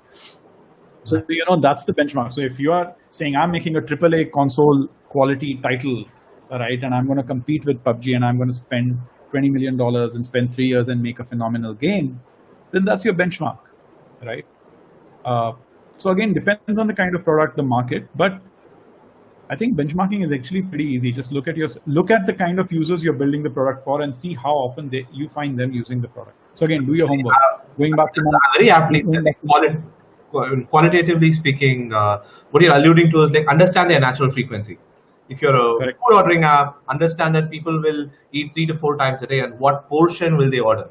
So, that's the benchmark. So if you are saying, I'm making a AAA console quality title, right, and I'm going to compete with PUBG and I'm going to spend $20 million and spend 3 years and make a phenomenal game, then that's your benchmark, right? So again, depends on the kind of product, the market, but I think benchmarking is actually pretty easy. Just look at the kind of users you're building the product for and see how often you find them using the product. So again, do your homework. Going back to very aptly qualitatively speaking, what you're alluding to is like understand their natural frequency. If you're a Correct. food ordering app, understand that people will eat 3 to 4 times a day, and what portion will they order,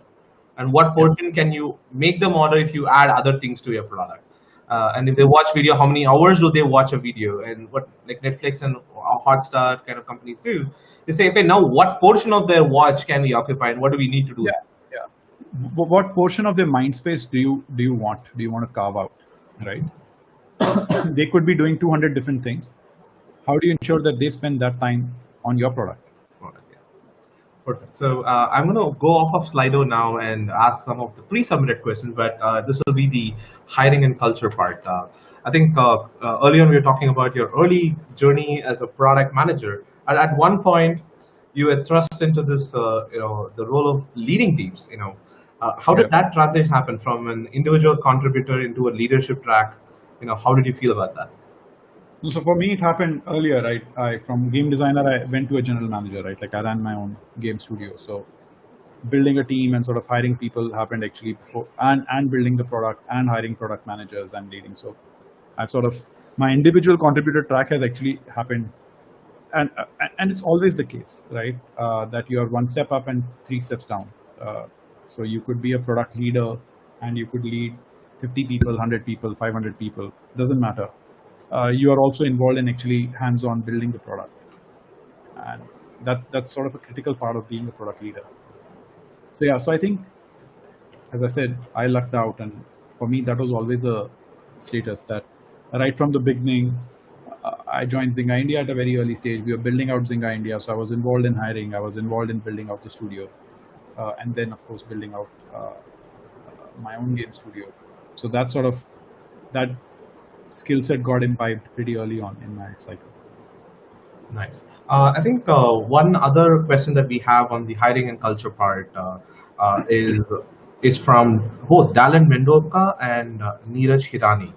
and what portion can you make them order if you add other things to your product. And if they watch video, how many hours do they watch a video? And what, like Netflix and Hotstar kind of companies do, they say, okay, now what portion of their watch can we occupy, and what do we need to do? Yeah. What portion of their mind space do you want? Do you want to carve out, right? They could be doing 200 different things. How do you ensure that they spend that time on your product? Perfect. So I'm going to go off of Slido now and ask some of the pre-submitted questions, but this will be the hiring and culture part. I think earlier we were talking about your early journey as a product manager. At one point, you were thrust into this, the role of leading teams. How did that transition happen from an individual contributor into a leadership track? How did you feel about that? So for me, it happened earlier, right? From game designer, I went to a general manager, right? Like I ran my own game studio. So building a team and sort of hiring people happened actually before, and building the product and hiring product managers and leading. So I've sort of, my individual contributor track has actually happened. And it's always the case, right? That you're 1 step up and 3 steps down. So you could be a product leader and you could lead 50 people, 100 people, 500 people, doesn't matter. You are also involved in actually hands-on building the product. And that's sort of a critical part of being a product leader. So yeah, so I think, as I said, I lucked out, and for me that was always a status that right from the beginning, I joined Zynga India at a very early stage. We were building out Zynga India, so I was involved in hiring, I was involved in building out the studio, and then of course building out my own game studio. So that skill set got imbibed pretty early on in my cycle. Nice. I think one other question that we have on the hiring and culture part is from both Dalan Mendolka and Neeraj Hirani.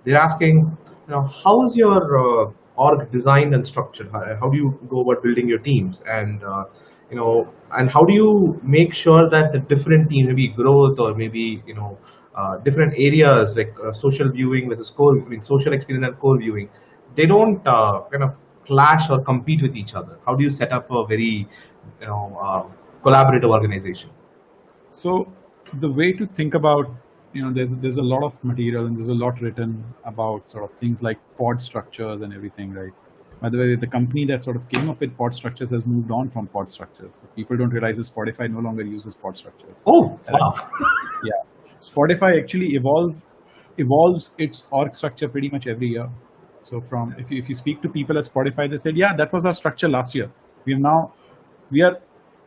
They're asking, how is your org designed and structured? How do you go about building your teams, and and how do you make sure that the different teams, maybe growth or maybe different areas like social viewing versus core viewing, social experience and core viewing, they don't kind of clash or compete with each other? How do you set up a very collaborative organization? So the way to think about, there's a lot of material and there's a lot written about sort of things like pod structures and everything, right? By the way, the company that sort of came up with pod structures has moved on from pod structures. People don't realize that Spotify no longer uses pod structures. Oh, wow. Yeah. Spotify actually evolves its org structure pretty much every year. So from if you speak to people at Spotify, they said, yeah, that was our structure last year.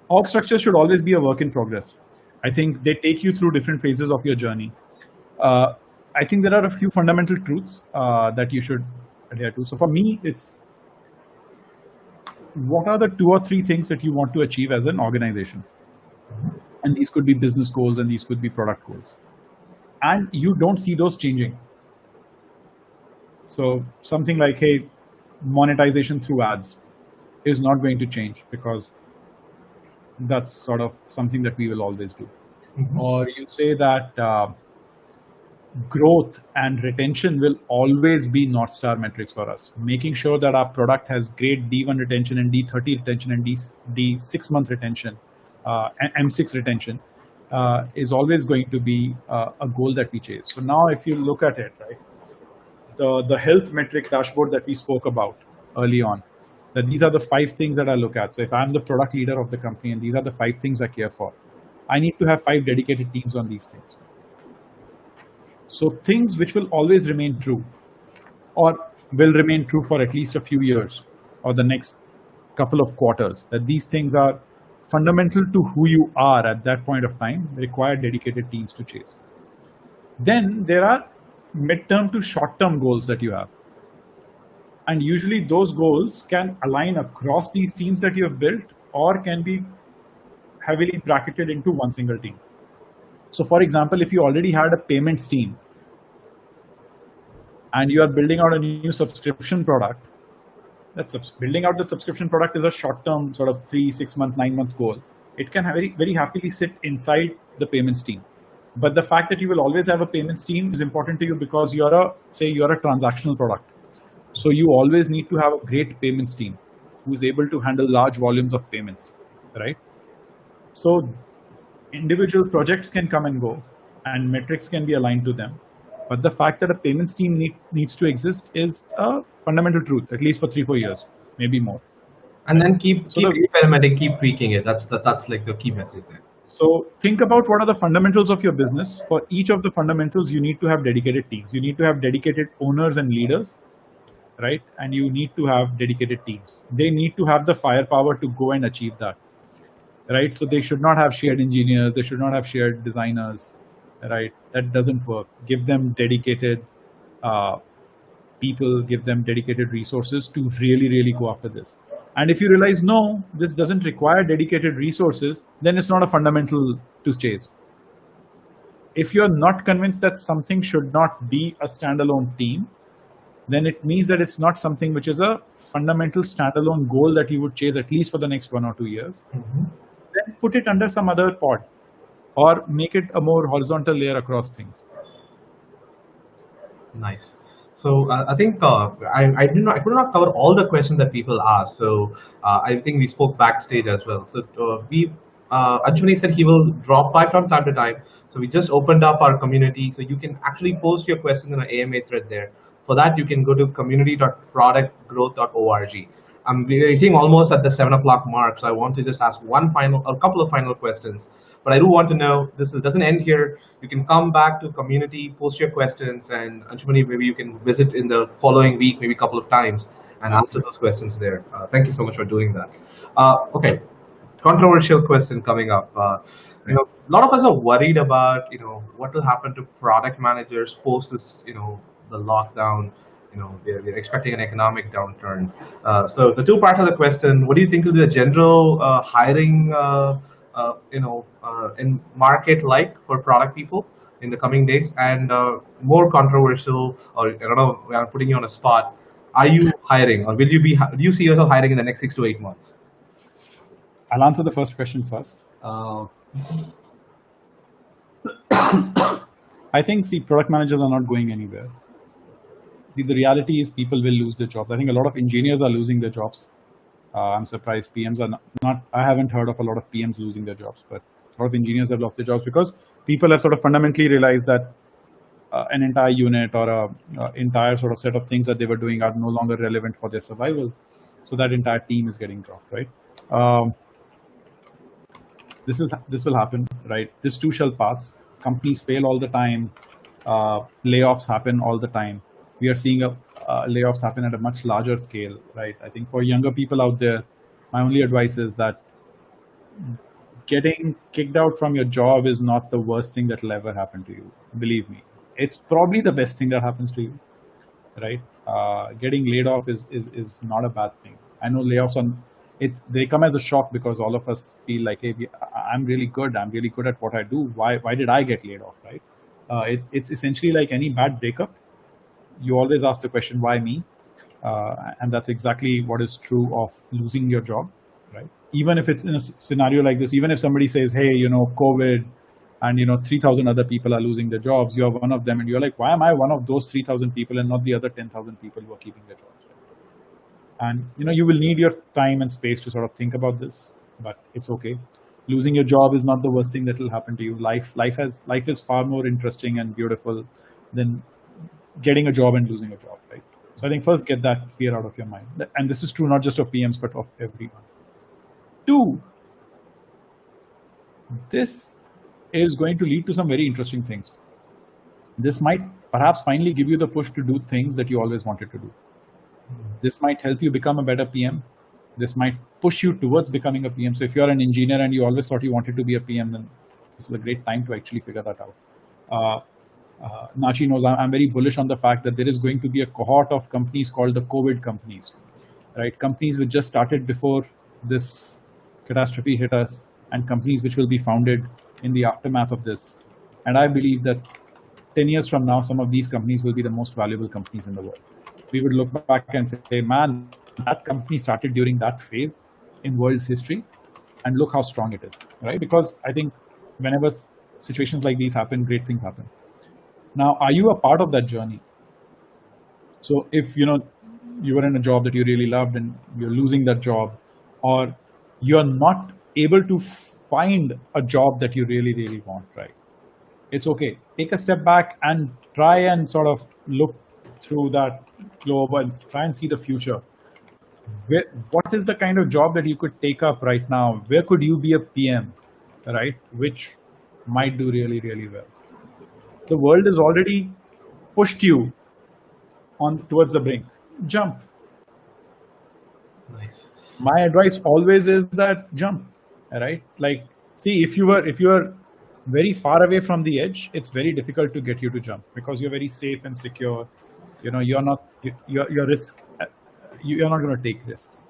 Org structure should always be a work in progress. I think they take you through different phases of your journey. I think there are a few fundamental truths that you should adhere to. So for me, it's what are the 2 or 3 things that you want to achieve as an organization? And these could be business goals and these could be product goals. And you don't see those changing. So something like, hey, monetization through ads is not going to change because that's sort of something that we will always do. Mm-hmm. Or you say that growth and retention will always be North Star metrics for us. Making sure that our product has great D1 retention and D30 retention and D6-month retention, and M6 retention is always going to be a goal that we chase. So now if you look at it, right, the health metric dashboard that we spoke about early on, that these are the 5 things that I look at. So if I'm the product leader of the company and these are the 5 things I care for, I need to have 5 dedicated teams on these things. So things which will always remain true or will remain true for at least a few years or the next couple of quarters, that these things are fundamental to who you are at that point of time, require dedicated teams to chase. Then there are midterm to short-term goals that you have. And usually those goals can align across these teams that you have built or can be heavily bracketed into one single team. So for example, if you already had a payments team and you are building out a new subscription product, building out the subscription product is a short-term sort of 3, 6 month, 9 month goal. It can very, very happily sit inside the payments team. But the fact that you will always have a payments team is important to you because you're a transactional product. So you always need to have a great payments team who is able to handle large volumes of payments, right? So individual projects can come and go and metrics can be aligned to them. But the fact that a payments team needs to exist is a fundamental truth, at least for 3-4 years, maybe more. And then keep experimenting, keep tweaking it. That's like the key message there. So think about what are the fundamentals of your business. For each of the fundamentals, you need to have dedicated teams. You need to have dedicated owners and leaders, right? And you need to have dedicated teams. They need to have the firepower to go and achieve that, right? So they should not have shared engineers. They should not have shared designers, right? That doesn't work. Give them dedicated people, give them dedicated resources to really, really go after this. And if you realize, no, this doesn't require dedicated resources, then it's not a fundamental to chase. If you're not convinced that something should not be a standalone team, then it means that it's not something which is a fundamental standalone goal that you would chase at least for the next 1 or 2 years. Mm-hmm. Then put it under some other pod or make it a more horizontal layer across things. Nice. So I think I could not cover all the questions that people asked. So I think we spoke backstage as well. So we Anshumani said he will drop by from time to time. So we just opened up our community, so you can actually post your questions in an AMA thread there. For that, you can go to community.productgrowth.org. I'm waiting almost at the 7 o'clock mark, so I want to just ask a couple of final questions. But I do want to know, doesn't end here. You can come back to community, post your questions, and Anshumani, maybe you can visit in the following week, maybe a couple of times, and answer those questions there. Thank you so much for doing that. Okay, controversial question coming up. A lot of us are worried about, what will happen to product managers post this, the lockdown. We're expecting an economic downturn. So the two parts of the question: what do you think will be the general hiring, in market like for product people in the coming days? And more controversial, or I don't know, I'm putting you on a spot. Are you hiring, or will you be? Do you see yourself hiring in the next 6 to 8 months? I'll answer the first question first. I think, product managers are not going anywhere. The reality is people will lose their jobs. I think a lot of engineers are losing their jobs. I'm surprised PMs are not. I haven't heard of a lot of PMs losing their jobs, but a lot of engineers have lost their jobs because people have sort of fundamentally realized that an entire unit or a entire sort of set of things that they were doing are no longer relevant for their survival. So that entire team is getting dropped, right? This will happen, right? This too shall pass. Companies fail all the time. Layoffs happen all the time. We are seeing layoffs happen at a much larger scale, right? I think for younger people out there, my only advice is that getting kicked out from your job is not the worst thing that will ever happen to you. Believe me, it's probably the best thing that happens to you, right? Getting laid off is not a bad thing. I know layoffs they come as a shock because all of us feel like, hey, I'm really good. I'm really good at what I do. Why did I get laid off, right? It's essentially like any bad breakup. You always ask the question, why me? And that's exactly what is true of losing your job, right? Even if it's in a scenario like this, even if somebody says, hey, COVID and 3,000 other people are losing their jobs, you're one of them, and you're like, why am I one of those 3,000 people and not the other 10,000 people who are keeping their jobs? And you will need your time and space to sort of think about this, but it's okay. Losing your job is not the worst thing that will happen to you. Life is far more interesting and beautiful than getting a job and losing a job, right? So I think first get that fear out of your mind. And this is true not just of PMs, but of everyone. 2, this is going to lead to some very interesting things. This might perhaps finally give you the push to do things that you always wanted to do. This might help you become a better PM. This might push you towards becoming a PM. So if you're an engineer and you always thought you wanted to be a PM, then this is a great time to actually figure that out. Nachi knows I'm very bullish on the fact that there is going to be a cohort of companies called the COVID companies, right? Companies which just started before this catastrophe hit us, and companies which will be founded in the aftermath of this. And I believe that 10 years from now, some of these companies will be the most valuable companies in the world. We would look back and say, man, that company started during that phase in world's history, and look how strong it is, right? Because I think whenever situations like these happen, great things happen. Now, are you a part of that journey? So if you were in a job that you really loved and you're losing that job, or you're not able to find a job that you really, really want, right? It's okay. Take a step back and try and sort of look through that globe and try and see the future. What is the kind of job that you could take up right now? Where could you be a PM, right? Which might do really, really well. The world has already pushed you on towards the brink. Jump. Nice. My advice always is that jump, right? Like, see, if you are very far away from the edge, it's very difficult to get you to jump because you're very safe and secure. You're not going to take risks.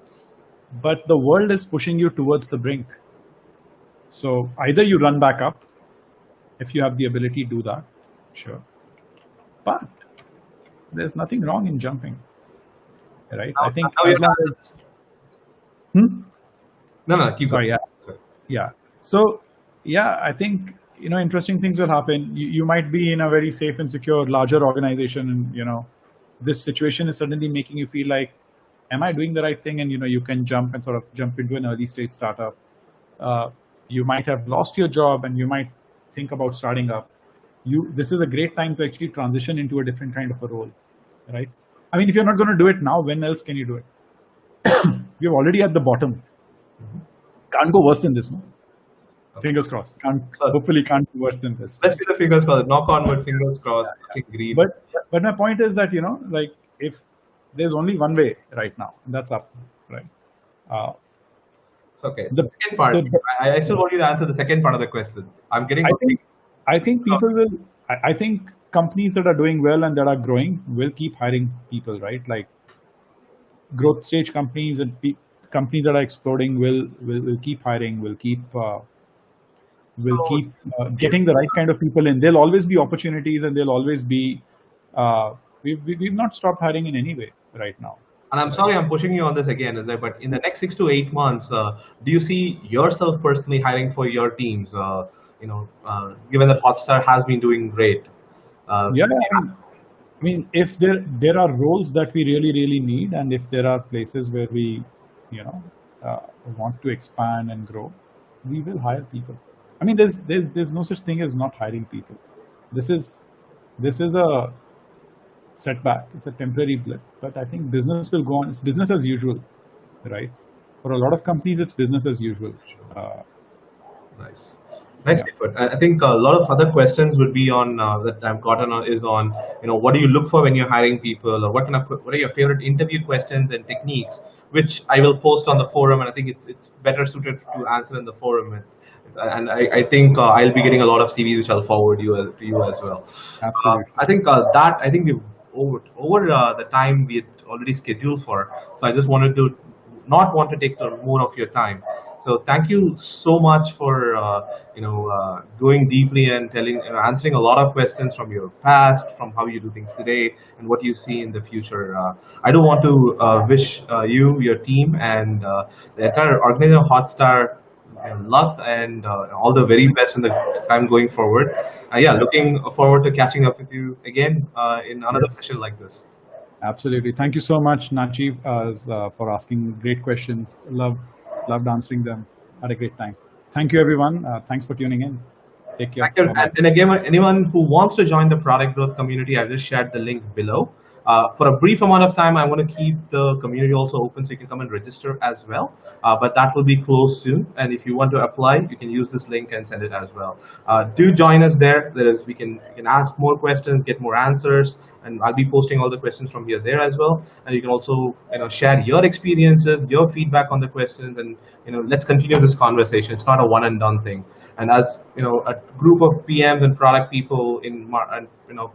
But the world is pushing you towards the brink. So either you run back up, if you have the ability, do that. Sure. But there's nothing wrong in jumping, right? I think as long as... No, keep Sorry, going. yeah. So, yeah, I think, interesting things will happen. You might be in a very safe and secure, larger organization, and, this situation is suddenly making you feel like, am I doing the right thing? And, you can jump and sort of jump into an early stage startup. you might have lost your job and you might think about starting up. This is a great time to actually transition into a different kind of a role, right? I mean, if you're not going to do it now, when else can you do it? We're already at the bottom. Can't go worse than this, no? Fingers crossed. Hopefully can't go worse than this. Let's be the fingers crossed. Knock on wood, fingers crossed. Green. But my point is that, like, if there's only one way right now, and that's up, right? Okay. The second part. I still want you to answer the second part of the question. I'm getting. I think people will. I think companies that are doing well and that are growing will keep hiring people, right? Like growth stage companies and companies that are exploding will keep hiring. Will keep getting the right kind of people in. There'll always be opportunities, and there'll always be. We've not stopped hiring in any way right now. And I'm sorry I'm pushing you on this again, but in the next 6 to 8 months, do you see yourself personally hiring for your teams? Given that Hotstar has been doing great. Yeah, I mean, if there are roles that we really need, and if there are places where we, want to expand and grow, we will hire people. I mean, there's no such thing as not hiring people. This is a setback. It's a temporary blip, but I think business will go on. It's business as usual, right? For a lot of companies, it's business as usual. Nice input. I think a lot of other questions would be on that I've gotten is on what do you look for when you're hiring people, or what are your favorite interview questions and techniques, which I will post on the forum, and I think it's better suited to answer in the forum. And I think I'll be getting a lot of CVs which I'll forward to you as well. Absolutely. I think we've over the time we had already scheduled for. So I just wanted to not want to take more of your time. So thank you so much for going deeply and answering a lot of questions from your past, from how you do things today, and what you see in the future. I do want to wish you, your team, and the entire organization of Hotstar luck and all the very best in the time going forward. Looking forward to catching up with you again in another session like this. Absolutely. Thank you so much, Nachi, for asking great questions. Loved answering them. Had a great time. Thank you, everyone. Thanks for tuning in. Take care. Thank you. And again, anyone who wants to join the product growth community, I've just shared the link below. For a brief amount of time, I want to keep the community also open so you can come and register as well. But that will be closed soon. And if you want to apply, you can use this link and send it as well. Do join us there. We can ask more questions, get more answers, and I'll be posting all the questions from here there as well. And you can also share your experiences, your feedback on the questions, and let's continue this conversation. It's not a one and done thing. And as a group of PMs and product people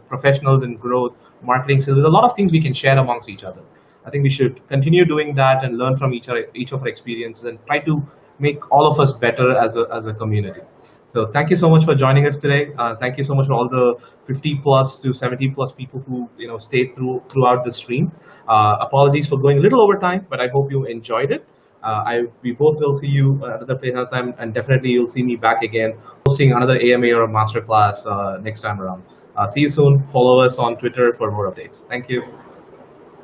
professionals in growth, marketing, so there's a lot of things we can share amongst each other. I think we should continue doing that and learn from each of our experiences and try to make all of us better as a community. So thank you so much for joining us today. Thank you so much for all the 50 plus to 70 plus people who stayed throughout the stream. Apologies for going a little over time, but I hope you enjoyed it. We both will see you another place another time, and definitely you'll see me back again hosting another AMA or a masterclass next time around. See you soon. Follow us on Twitter for more updates. Thank you.